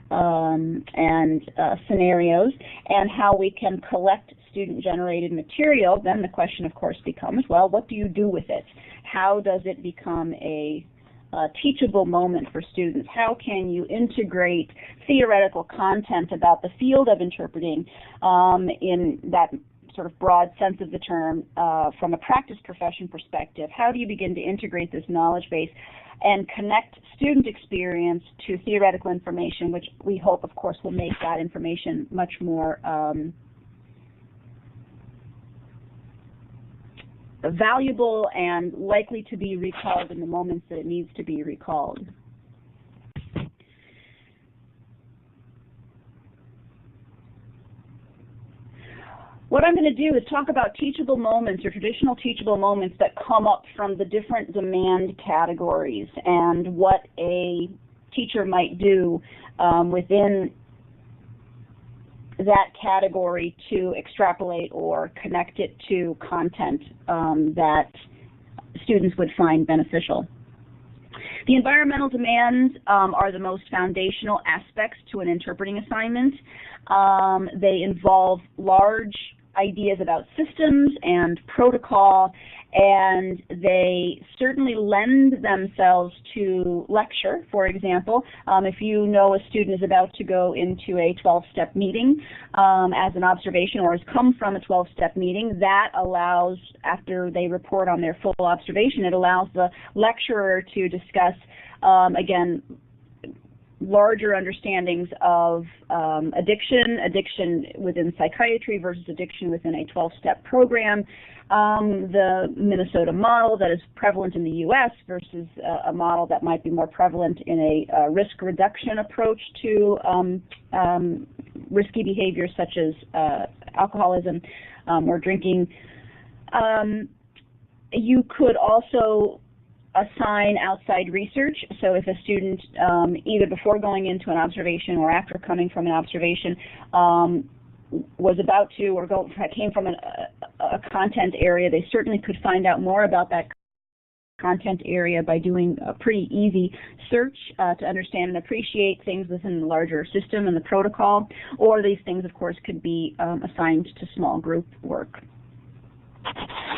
and scenarios, and how we can collect student-generated material, then the question, of course, becomes, well, what do you do with it? How does it become a teachable moment for students? How can you integrate theoretical content about the field of interpreting in that sort of broad sense of the term from a practice profession perspective? How do you begin to integrate this knowledge base and connect student experience to theoretical information, which we hope, of course, will make that information much more valuable and likely to be recalled in the moments that it needs to be recalled. What I'm going to do is talk about teachable moments, or traditional teachable moments, that come up from the different demand categories, and what a teacher might do within that category to extrapolate or connect it to content that students would find beneficial. The environmental demands are the most foundational aspects to an interpreting assignment. They involve large ideas about systems and protocol, and they certainly lend themselves to lecture. For example, if you know a student is about to go into a 12-step meeting as an observation, or has come from a 12-step meeting, that allows, after they report on their full observation, it allows the lecturer to discuss, again, larger understandings of addiction within psychiatry versus addiction within a 12-step program, the Minnesota model that is prevalent in the U.S. versus a model that might be more prevalent in a risk reduction approach to risky behaviors such as alcoholism or drinking. You could also assign outside research. So if a student, either before going into an observation or after coming from an observation, was about to or came from a content area, they certainly could find out more about that content area by doing a pretty easy search to understand and appreciate things within the larger system and the protocol. Or these things, of course, could be assigned to small group work.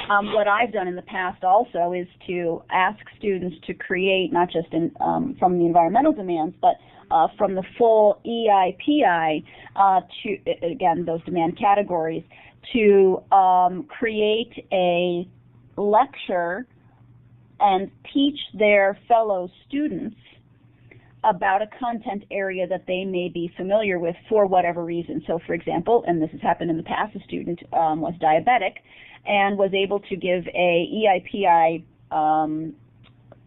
What I've done in the past also is to ask students to create, not just from the environmental demands, but from the full EIPI, to, again, those demand categories, to create a lecture and teach their fellow students about a content area that they may be familiar with for whatever reason. So, for example, and this has happened in the past, a student was diabetic and was able to give a EIPI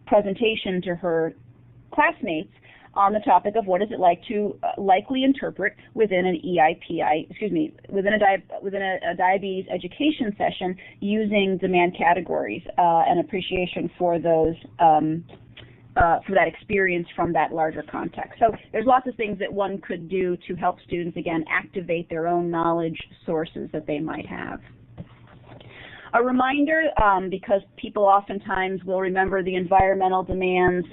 presentation to her classmates on the topic of what is it like to likely interpret within an EIPI, within a diabetes education session using demand categories and appreciation for those for that experience from that larger context. So there's lots of things that one could do to help students, again, activate their own knowledge sources that they might have. A reminder, because people oftentimes will remember the environmental demands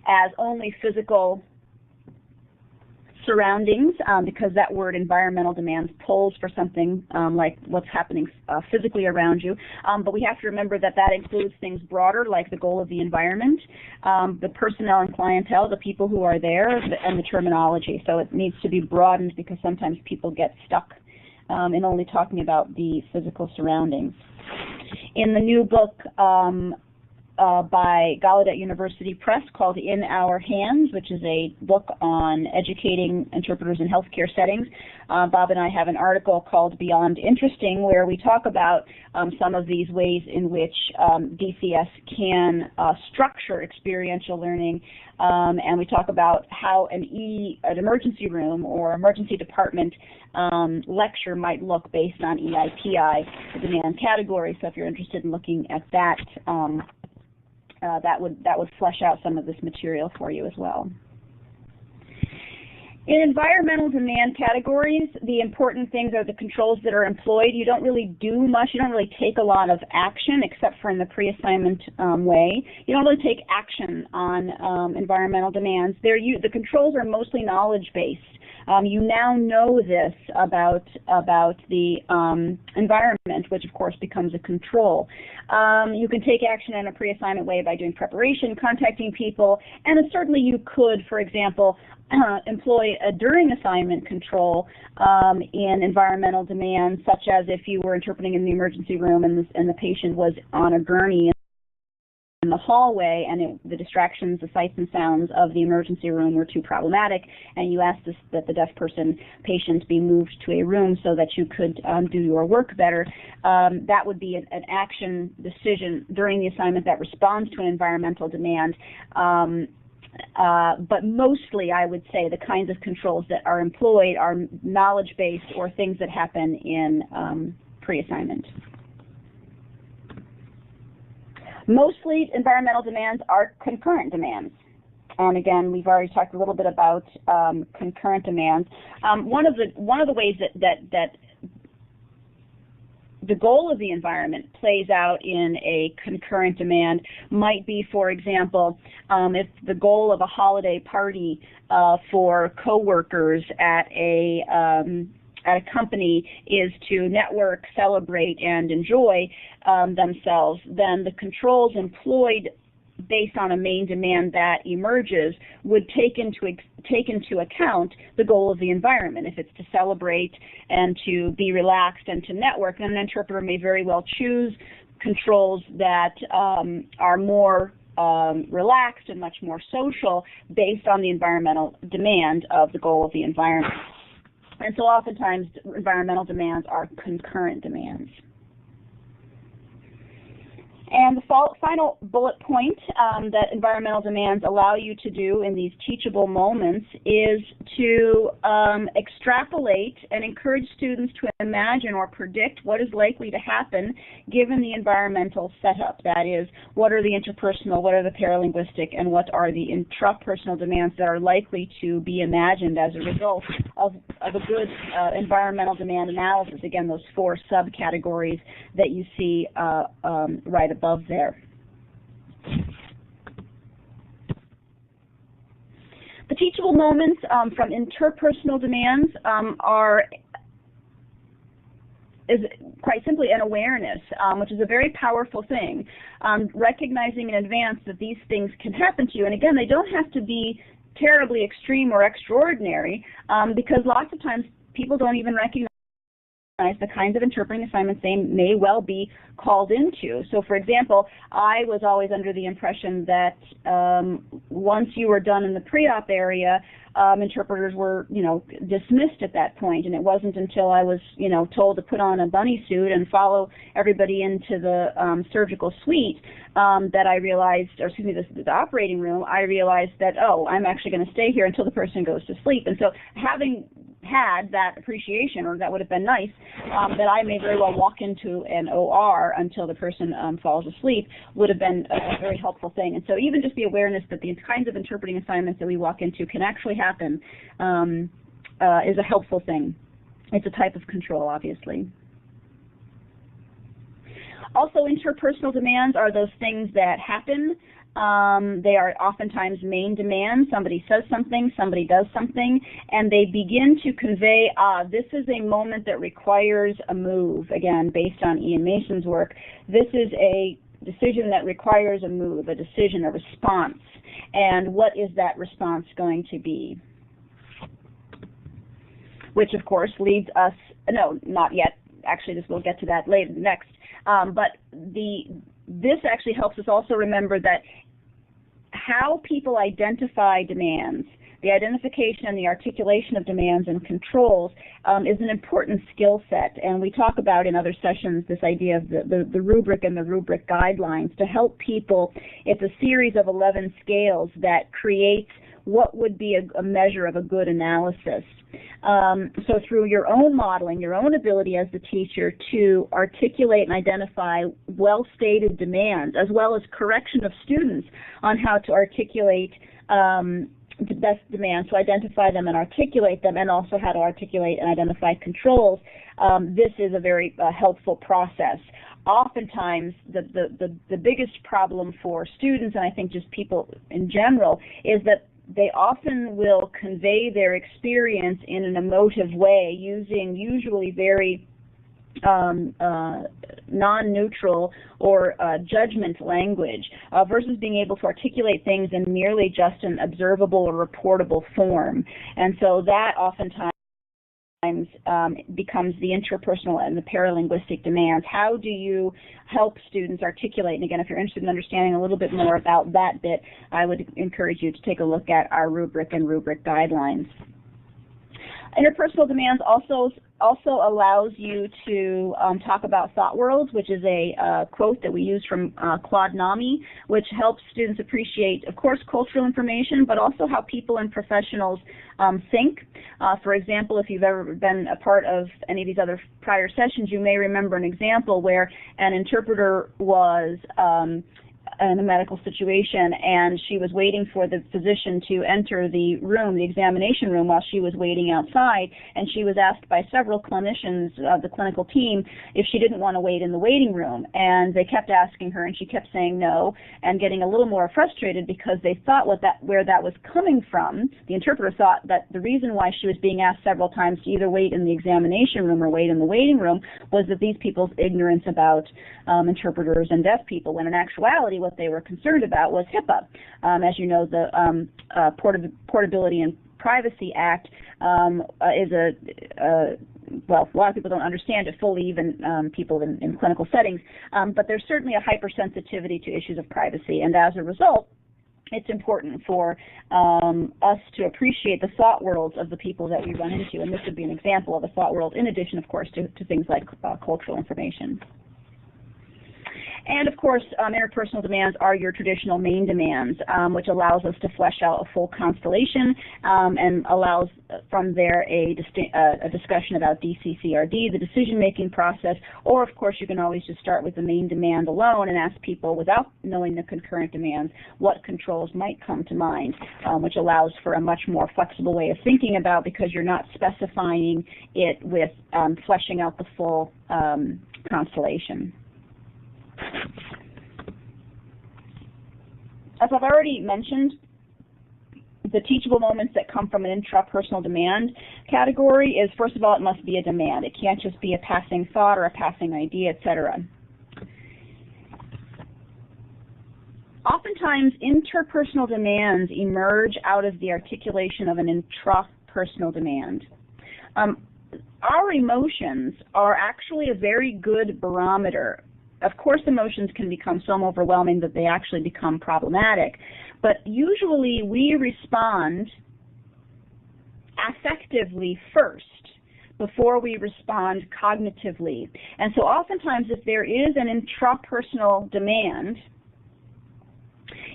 as only physical surroundings, because that word environmental demands pulls for something like what's happening physically around you. But we have to remember that that includes things broader, like the goal of the environment, the personnel and clientele, the people who are there, and the terminology. So it needs to be broadened because sometimes people get stuck in only talking about the physical surroundings. In the new book by Gallaudet University Press called In Our Hands, which is a book on educating interpreters in healthcare settings, Bob and I have an article called Beyond Interesting, where we talk about some of these ways in which DCS can structure experiential learning, and we talk about how an emergency room or emergency department lecture might look based on EIPI, the demand category. So if you're interested in looking at that, that would flesh out some of this material for you as well. In environmental demand categories, the important things are the controls that are employed. You don't really do much. You don't really take a lot of action except for in the pre-assignment way. You don't really take action on environmental demands. The controls are mostly knowledge-based. You now know this about the environment, which of course becomes a control. You can take action in a pre-assignment way by doing preparation, contacting people, and certainly you could, for example, employ a during assignment control in environmental demands, such as if you were interpreting in the emergency room and the patient was on a gurney in the hallway, and the distractions, the sights and sounds of the emergency room were too problematic, and you asked that the deaf patient be moved to a room so that you could do your work better. That would be an action decision during the assignment that responds to an environmental demand. But mostly, I would say, the kinds of controls that are employed are knowledge-based or things that happen in pre-assignment. Mostly, environmental demands are concurrent demands. And again, we've already talked a little bit about concurrent demands. One of the ways that the goal of the environment plays out in a concurrent demand might be, for example, if the goal of a holiday party for coworkers at a company is to network, celebrate, and enjoy themselves, then the controls employed based on a main demand that emerges would take into account the goal of the environment. If it's to celebrate and to be relaxed and to network, then an interpreter may very well choose controls that are more relaxed and much more social based on the environmental demand of the goal of the environment. And so oftentimes environmental demands are concurrent demands. And the final bullet point that environmental demands allow you to do in these teachable moments is to extrapolate and encourage students to imagine or predict what is likely to happen given the environmental setup. That is, what are the interpersonal, what are the paralinguistic, and what are the intrapersonal demands that are likely to be imagined as a result of a good environmental demand analysis. Again, those 4 subcategories that you see right above there. The teachable moments from interpersonal demands is quite simply an awareness, which is a very powerful thing. Recognizing in advance that these things can happen to you, and again, they don't have to be terribly extreme or extraordinary, because lots of times people don't even recognize the kinds of interpreting assignments they may well be called into. So for example, I was always under the impression that once you were done in the pre-op area, interpreters were, dismissed at that point, and it wasn't until I was, told to put on a bunny suit and follow everybody into the surgical suite that I realized, or excuse me, the operating room, I realized that, oh, I'm actually going to stay here until the person goes to sleep. And so having had that appreciation, or that would have been nice, that I may very well walk into an OR until the person falls asleep, would have been a very helpful thing. And so even just the awareness that the kinds of interpreting assignments that we walk into can actually happen is a helpful thing. It's a type of control, obviously. Also, interpersonal demands are those things that happen. They are oftentimes main demands. Somebody says something, somebody does something, and they begin to convey, this is a moment that requires a move. Again, based on Ian Mason's work, this is a decision that requires a move, a decision, a response. And what is that response going to be? Which, of course, leads us, no, not yet. Actually, we'll get to that later, next. But this actually helps us also remember that how people identify demands, the identification and the articulation of demands and controls is an important skill set. And we talk about in other sessions this idea of the rubric and the rubric guidelines to help people. It's a series of 11 scales that creates what would be a measure of a good analysis. So through your own modeling, your own ability as the teacher to articulate and identify well-stated demands, as well as correction of students on how to articulate the best demands, to identify them and articulate them, and also how to articulate and identify controls, this is a very helpful process. Oftentimes, the biggest problem for students, and I think just people in general, is that they often will convey their experience in an emotive way using usually very non-neutral or judgment language versus being able to articulate things in merely just an observable or reportable form. And so that oftentimes becomes the interpersonal and the paralinguistic demands. How do you help students articulate? And again, if you're interested in understanding a little bit more about that bit, I would encourage you to take a look at our rubric and rubric guidelines. Interpersonal demands also allows you to talk about thought worlds, which is a quote that we use from Claude Nami, which helps students appreciate, of course, cultural information, but also how people and professionals think. For example, if you've ever been a part of any of these other prior sessions, you may remember an example where an interpreter was in a medical situation, and she was waiting for the physician to enter the room, the examination room, while she was waiting outside, and she was asked by several clinicians of the clinical team if she didn't want to wait in the waiting room, and they kept asking her, and she kept saying no, and getting a little more frustrated because they thought where that was coming from. The interpreter thought that the reason why she was being asked several times to either wait in the examination room or wait in the waiting room was that these people's ignorance about interpreters and deaf people, when in actuality what they were concerned about was HIPAA. As you know, the Portability and Privacy Act is well, a lot of people don't understand it fully, even people in clinical settings, but there's certainly a hypersensitivity to issues of privacy, and as a result, it's important for us to appreciate the thought worlds of the people that we run into, and this would be an example of a thought world, in addition, of course, to things like cultural information. And of course, interpersonal demands are your traditional main demands, which allows us to flesh out a full constellation and allows from there a discussion about DCCRD, the decision-making process, or of course you can always just start with the main demand alone and ask people without knowing the concurrent demands what controls might come to mind, which allows for a much more flexible way of thinking about, because you're not specifying it with fleshing out the full constellation. As I've already mentioned, the teachable moments that come from an intrapersonal demand category is, first of all, it must be a demand. It can't just be a passing thought or a passing idea, etc. Oftentimes, interpersonal demands emerge out of the articulation of an intrapersonal demand. Our emotions are actually a very good barometer. Of course, emotions can become so overwhelming that they actually become problematic, but usually we respond affectively first before we respond cognitively. And so oftentimes if there is an intrapersonal demand,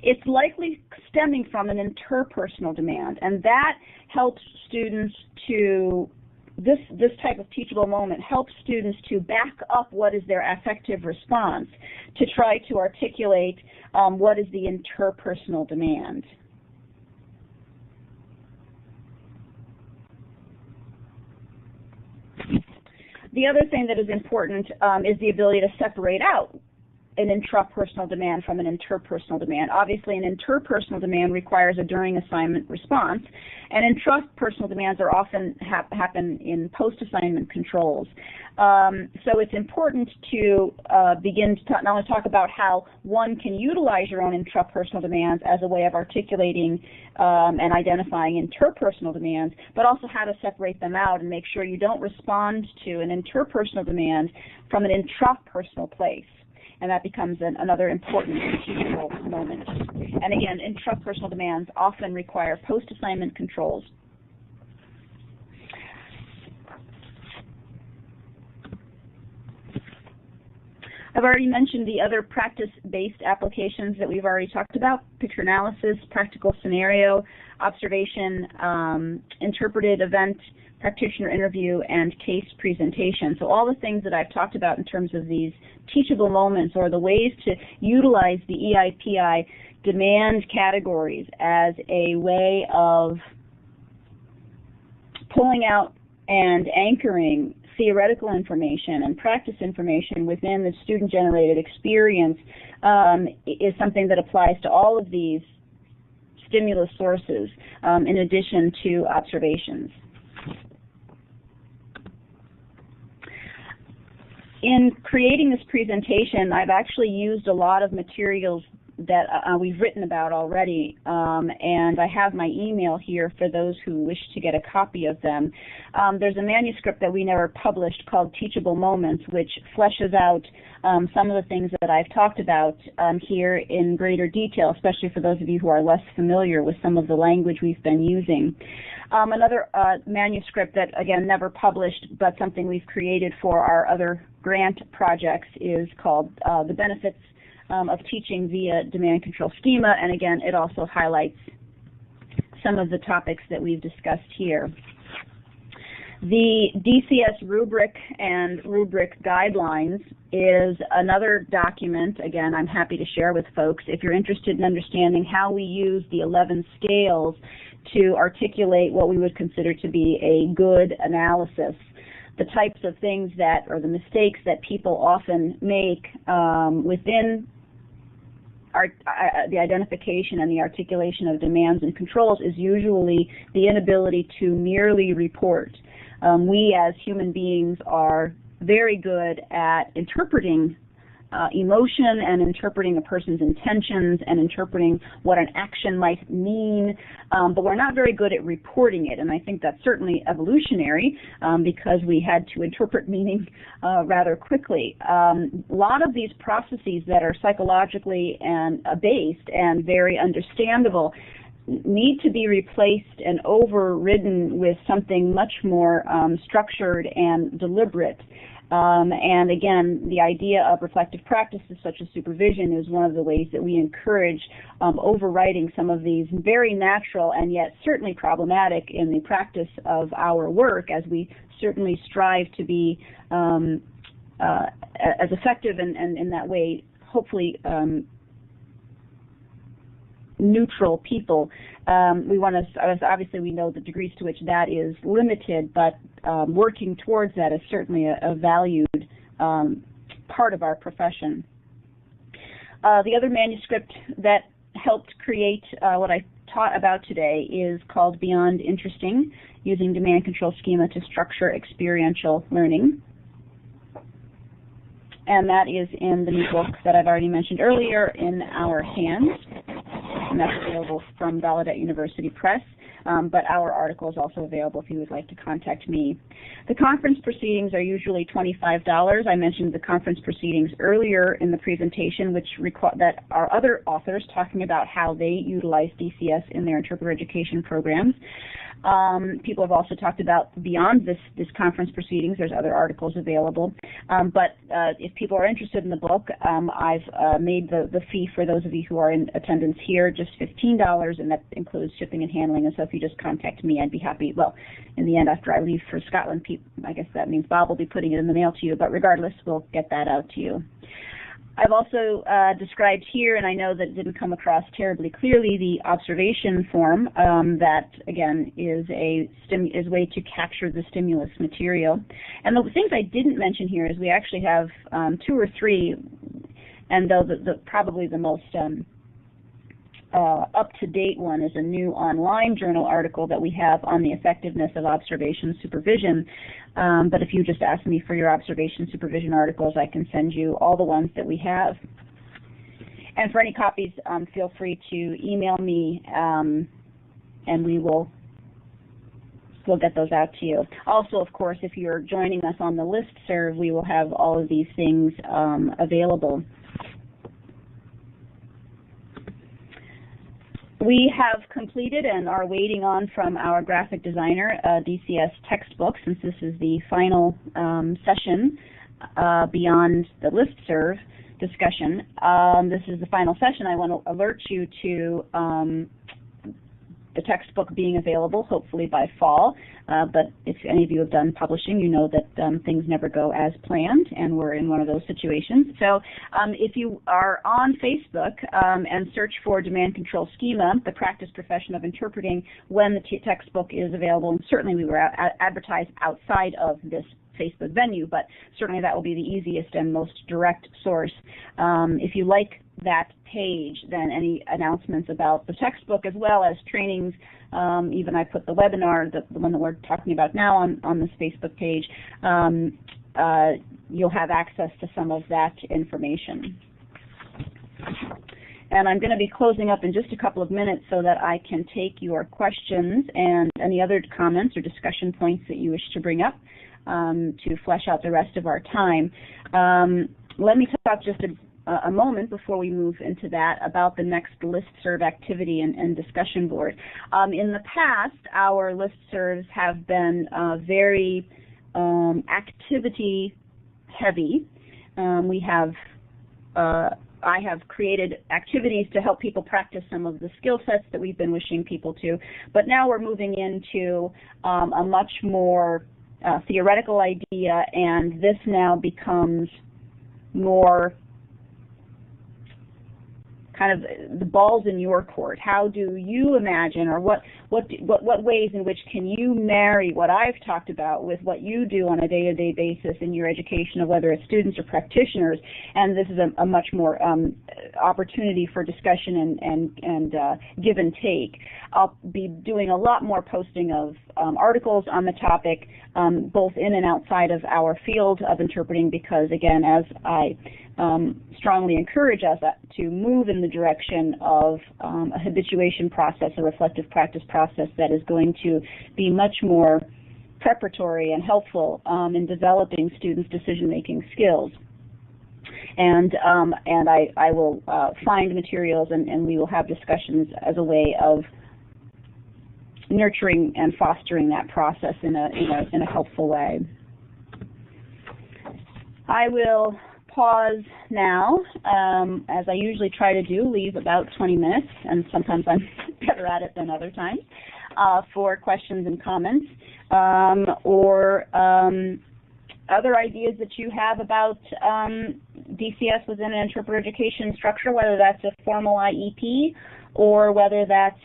it's likely stemming from an interpersonal demand, and that helps students to this type of teachable moment helps students to back up what is their affective response to try to articulate what is the interpersonal demand. The other thing that is important is the ability to separate out an intrapersonal demand from an interpersonal demand. Obviously, an interpersonal demand requires a during assignment response, and intrapersonal demands are often happen in post-assignment controls. So it's important to begin to not only talk about how one can utilize your own intrapersonal demands as a way of articulating and identifying interpersonal demands, but also how to separate them out and make sure you don't respond to an interpersonal demand from an intrapersonal place. And that becomes another important teachable moment. And again, intrapersonal demands often require post-assignment controls. I've already mentioned the other practice-based applications that we've already talked about: picture analysis, practical scenario, observation, interpreted event, practitioner interview, and case presentation. So all the things that I've talked about in terms of these teachable moments, or the ways to utilize the EIPI demand categories as a way of pulling out and anchoring theoretical information and practice information within the student-generated experience is something that applies to all of these stimulus sources in addition to observations. In creating this presentation, I've actually used a lot of materials that we've written about already, and I have my email here for those who wish to get a copy of them. There's a manuscript that we never published called Teachable Moments, which fleshes out some of the things that I've talked about here in greater detail, especially for those of you who are less familiar with some of the language we've been using. Another manuscript that, again, never published, but something we've created for our other grant projects is called The Benefits of Teaching via Demand-Control Schema, and again, it also highlights some of the topics that we've discussed here. The DCS rubric and rubric guidelines is another document, again, I'm happy to share with folks if you're interested in understanding how we use the 11 scales to articulate what we would consider to be a good analysis. The types of things that, or the mistakes that people often make within the identification and the articulation of demands and controls is usually the inability to merely report. We as human beings are very good at interpreting emotion and interpreting a person's intentions and interpreting what an action might mean, but we're not very good at reporting it, and I think that's certainly evolutionary because we had to interpret meaning rather quickly. A lot of these processes that are psychologically based and very understandable need to be replaced and overridden with something much more structured and deliberate. And again, the idea of reflective practices such as supervision is one of the ways that we encourage overriding some of these very natural and yet certainly problematic in the practice of our work, as we certainly strive to be as effective and in that way, hopefully neutral people. We want to, obviously we know the degrees to which that is limited, but working towards that is certainly a valued part of our profession. The other manuscript that helped create what I taught about today is called Beyond Interesting, Using Demand-Control Schema to Structure Experiential Learning. And that is in the new book that I've already mentioned earlier, In Our Hands, and that's available from Gallaudet University Press, but our article is also available if you would like to contact me. The conference proceedings are usually $25. I mentioned the conference proceedings earlier in the presentation, which that are other authors talking about how they utilize DCS in their interpreter education programs. People have also talked about beyond this conference proceedings, there's other articles available. But if people are interested in the book, I've made the fee for those of you who are in attendance here just $15, and that includes shipping and handling. And so if you just contact me, I'd be happy. Well, in the end, after I leave for Scotland, I guess that means Bob will be putting it in the mail to you, but regardless, we'll get that out to you. I've also described here, and I know that it didn't come across terribly clearly, the observation form that, again, is a way to capture the stimulus material. And the things I didn't mention here is we actually have 2 or 3, and though probably the most up-to-date one is a new online journal article that we have on the effectiveness of observation supervision. But if you just ask me for your observation supervision articles, I can send you all the ones that we have. And for any copies, feel free to email me, and we'll get those out to you. Also, of course, if you're joining us on the listserv, we will have all of these things available. We have completed and are waiting on from our graphic designer a DCS textbook, since this is the final session beyond the listserv discussion. This is the final session. I want to alert you to the textbook being available, hopefully by fall. But if any of you have done publishing, you know that things never go as planned, and we're in one of those situations. So if you are on Facebook and search for Demand-Control Schema, the practice profession of interpreting, when the textbook is available, and certainly we will advertise outside of this Facebook venue, but certainly that will be the easiest and most direct source. If you like that page, then any announcements about the textbook as well as trainings, even I put the webinar, the one that we're talking about now, on this Facebook page, you'll have access to some of that information. And I'm going to be closing up in just a couple of minutes so that I can take your questions and any other comments or discussion points that you wish to bring up to flesh out the rest of our time. Let me talk just a moment before we move into that about the next listserv activity and discussion board. In the past, our listservs have been very activity heavy. I have created activities to help people practice some of the skill sets that we've been wishing people to, but now we're moving into a much more theoretical idea, and this now becomes more kind of the ball's in your court. How do you imagine, or what ways in which can you marry what I've talked about with what you do on a day-to-day basis in your education, of whether it's students or practitioners? And this is a much more opportunity for discussion and give and take. I'll be doing a lot more posting of articles on the topic, both in and outside of our field of interpreting, because again, as I strongly encourage us to move in the direction of a habituation process, a reflective practice process that is going to be much more preparatory and helpful in developing students' decision-making skills. And I will find materials and we will have discussions as a way of nurturing and fostering that process in a helpful way. I will pause now, as I usually try to do, leave about 20 minutes, and sometimes I'm better at it than other times, for questions and comments, or other ideas that you have about DCS within an interpreter education structure, whether that's a formal IEP or whether that's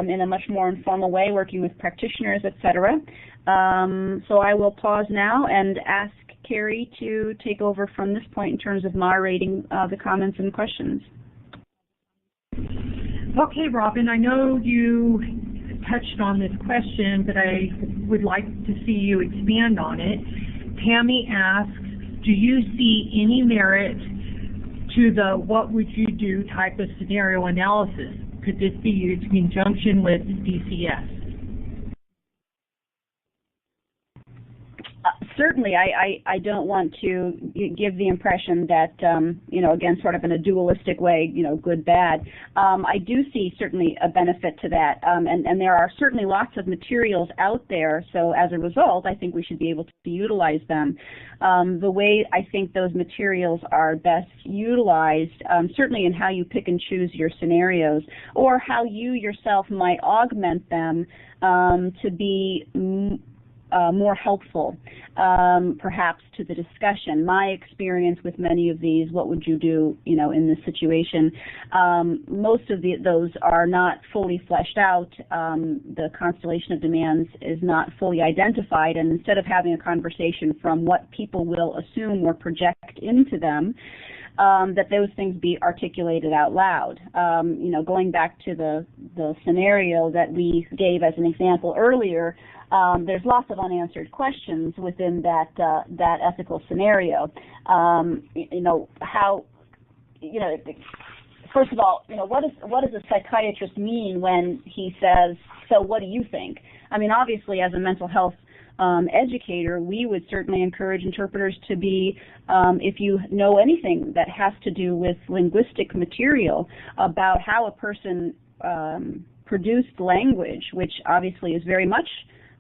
in a much more informal way, working with practitioners, etc. So I will pause now and ask Carrie to take over from this point in terms of moderating the comments and questions. Okay, Robyn, I know you touched on this question, but I would like to see you expand on it. Tammy asks, do you see any merit to the what would you do type of scenario analysis? Could this be used in conjunction with DCS? Certainly, I don't want to give the impression that, again, sort of in a dualistic way, good, bad. I do see certainly a benefit to that, and there are certainly lots of materials out there, so as a result, I think we should be able to utilize them. The way I think those materials are best utilized, certainly in how you pick and choose your scenarios, or how you yourself might augment them to be more helpful, perhaps, to the discussion. My experience with many of these, what would you do, in this situation, most of those are not fully fleshed out. The constellation of demands is not fully identified, and instead of having a conversation from what people will assume or project into them, that those things be articulated out loud. Going back to the scenario that we gave as an example earlier, there's lots of unanswered questions within that ethical scenario. First of all, what does a psychiatrist mean when he says, "So what do you think?" I mean, obviously, as a mental health educator, we would certainly encourage interpreters to be, if you know anything that has to do with linguistic material about how a person produced language, which obviously is very much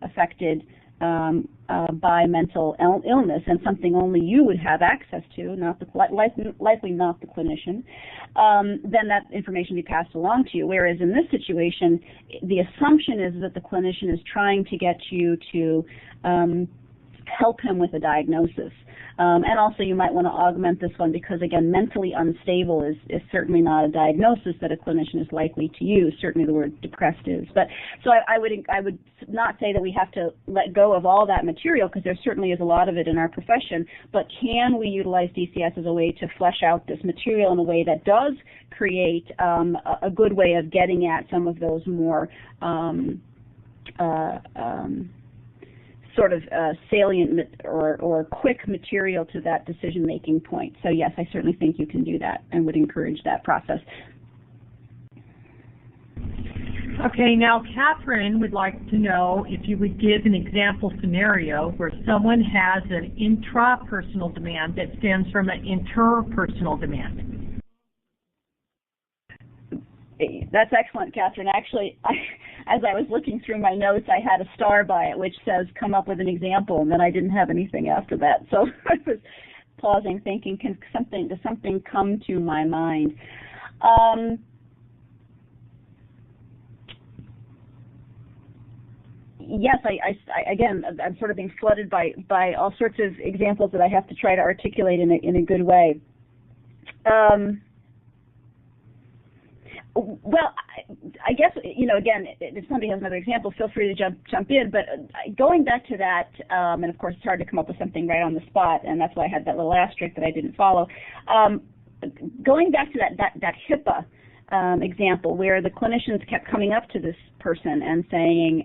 affected by mental illness and something only you would have access to, likely not the clinician, then that information be passed along to you. Whereas in this situation, the assumption is that the clinician is trying to get you to help him with a diagnosis. And also you might want to augment this one because, again, mentally unstable is certainly not a diagnosis that a clinician is likely to use. Certainly the word depressed is. But so I would not say that we have to let go of all that material, because there certainly is a lot of it in our profession, but can we utilize DCS as a way to flesh out this material in a way that does create a good way of getting at some of those more sort of salient or quick material to that decision-making point. So yes, I certainly think you can do that and would encourage that process. Okay, now Catherine would like to know if you would give an example scenario where someone has an intrapersonal demand that stems from an interpersonal demand. That's excellent, Catherine. Actually, as I was looking through my notes, I had a star by it which says, come up with an example, and then I didn't have anything after that. So I was pausing, thinking, does something come to my mind? Yes, again, I'm sort of being flooded by all sorts of examples that I have to try to articulate in a good way. Well, I guess, again, if somebody has another example, feel free to jump in. But going back to that, and of course it's hard to come up with something right on the spot, and that's why I had that little asterisk that I didn't follow. going back to that HIPAA example where the clinicians kept coming up to this person and saying,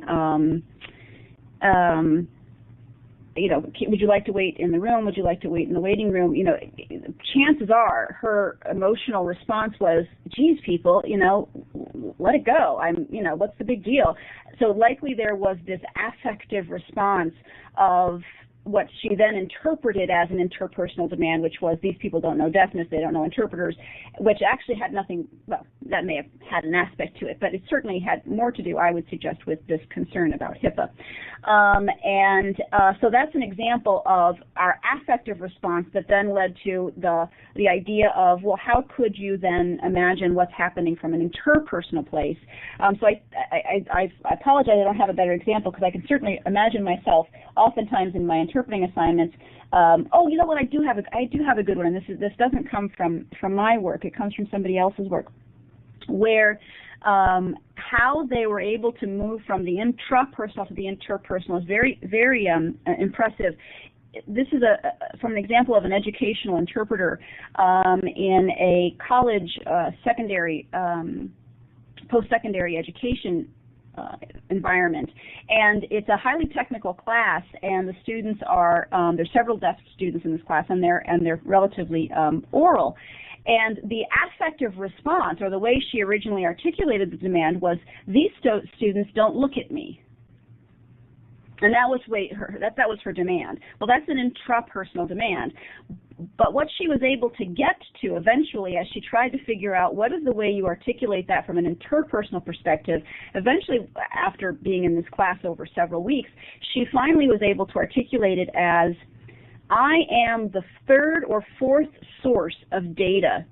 you know, would you like to wait in the room? Would you like to wait in the waiting room? You know, chances are her emotional response was, geez, people, you know, let it go. You know, what's the big deal? So likely there was this affective response of what she then interpreted as an interpersonal demand, which was these people don't know deafness, they don't know interpreters, which actually had nothing, well, that may have had an aspect to it, but it certainly had more to do, I would suggest, with this concern about HIPAA. So that's an example of our affective response that then led to the idea of, well, how could you then imagine what's happening from an interpersonal place? So I apologize I don't have a better example, because I can certainly imagine myself oftentimes in my interpreting assignments. Oh, you know what? I do have a good one, and this doesn't come from my work. It comes from somebody else's work, where how they were able to move from the intrapersonal to the interpersonal is very, very impressive. This is from an example of an educational interpreter in a college secondary, post-secondary education environment, and it's a highly technical class, and the students are there's several deaf students in this class, and they're relatively oral. And the affective response, or the way she originally articulated the demand, was, these students don't look at me. And that was her demand. Well, that's an intrapersonal demand. But what she was able to get to eventually, as she tried to figure out what is the way you articulate that from an interpersonal perspective, eventually, after being in this class over several weeks, she finally was able to articulate it as, I am the third or fourth source of data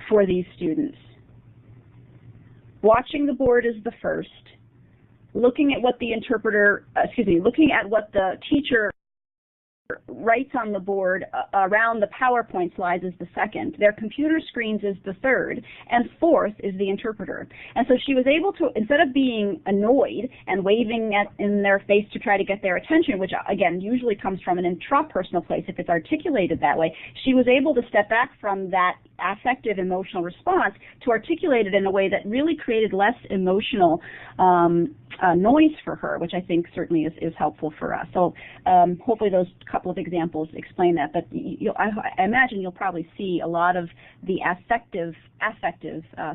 for these students. Watching the board is the first. Looking at what the looking at what the teacher writes on the board around the PowerPoint slides is the second. Their computer screens is the third, and fourth is the interpreter. And so she was able to, instead of being annoyed and waving in their face to try to get their attention, which again usually comes from an intrapersonal place if it's articulated that way, she was able to step back from that affective emotional response to articulate it in a way that really created less emotional noise for her, which I think certainly is helpful for us. So hopefully those couple of examples explain that, but I imagine you'll probably see a lot of the affective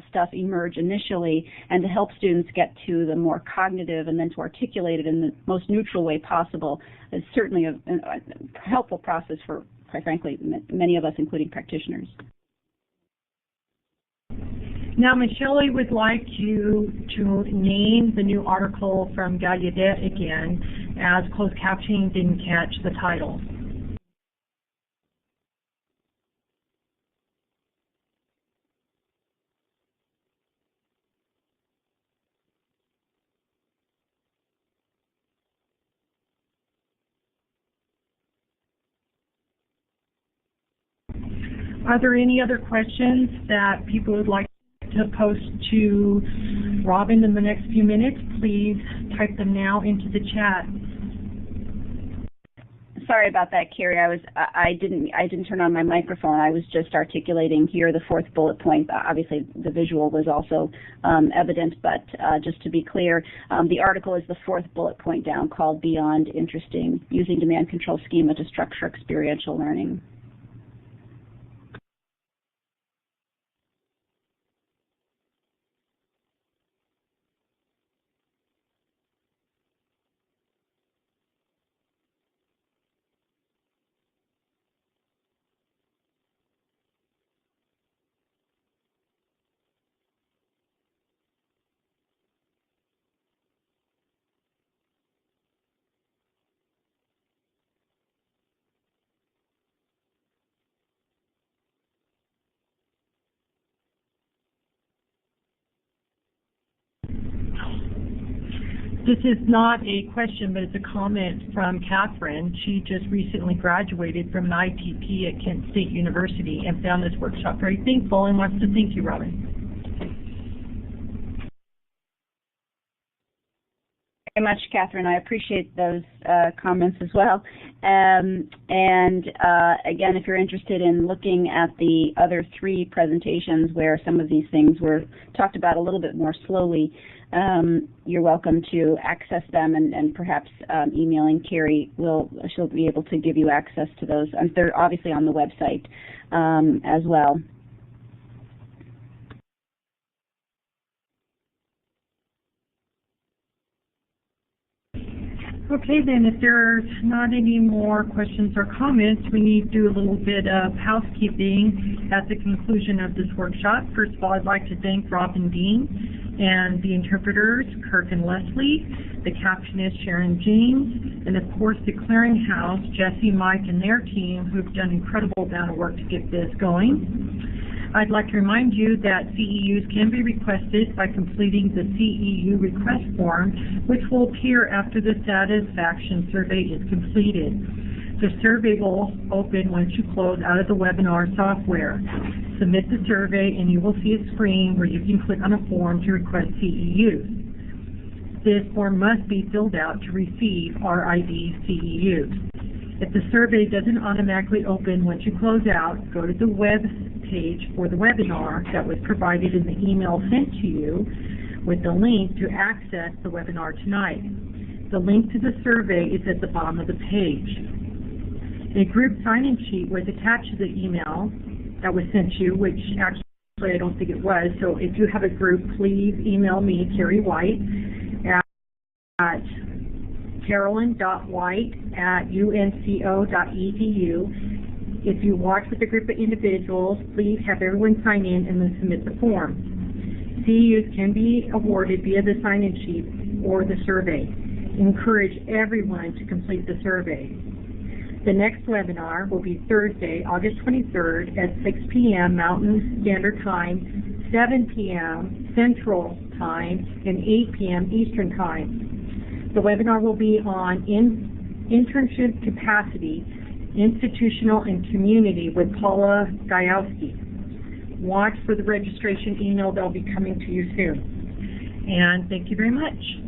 stuff emerge initially, and to help students get to the more cognitive and then to articulate it in the most neutral way possible is certainly a helpful process for, quite frankly, many of us, including practitioners. Now, Michelle would like you to name the new article from Gallaudet again, as closed captioning didn't catch the title. Are there any other questions that people would like to post to Robyn in the next few minutes? Please type them now into the chat. Sorry about that, Carrie. I didn't turn on my microphone. I was just articulating here the fourth bullet point. Obviously, the visual was also evident, but just to be clear, the article is the fourth bullet point down, called Beyond Interesting: Using Demand-Control Schema to Structure Experiential Learning. This is not a question, but it's a comment from Catherine. She just recently graduated from an ITP at Kent State University and found this workshop very thankful and wants to thank you, Robyn. much, Catherine. I appreciate those comments as well. Again, if you're interested in looking at the other 3 presentations where some of these things were talked about a little bit more slowly, you're welcome to access them, and perhaps emailing Carrie, she'll be able to give you access to those. And they're obviously on the website as well. Okay, then, if there's not any more questions or comments, we need to do a little bit of housekeeping at the conclusion of this workshop. First of all, I'd like to thank Robyn Dean and the interpreters, Kirk and Leslie, the captionist, Sharon James, and of course the clearinghouse, Jesse, Mike, and their team, who've done an incredible amount of work to get this going. I'd like to remind you that CEUs can be requested by completing the CEU request form, which will appear after the satisfaction survey is completed. The survey will open once you close out of the webinar software. Submit the survey and you will see a screen where you can click on a form to request CEUs. This form must be filled out to receive RID CEUs. If the survey doesn't automatically open once you close out, go to the web page for the webinar that was provided in the email sent to you with the link to access the webinar tonight. The link to the survey is at the bottom of the page. A group sign-in sheet was attached to the email that was sent to you, which actually I don't think it was, so if you have a group, please email me, Carrie White, at carolyn.white@unco.edu. If you watch with a group of individuals, please have everyone sign in and then submit the form. CEUs can be awarded via the sign-in sheet or the survey. Encourage everyone to complete the survey. The next webinar will be Thursday, August 23rd at 6 p.m. Mountain Standard Time, 7 p.m. Central Time, and 8 p.m. Eastern Time. The webinar will be on internship capacity, institutional and community with Paula Gajowski. Watch for the registration email that will be coming to you soon. And thank you very much.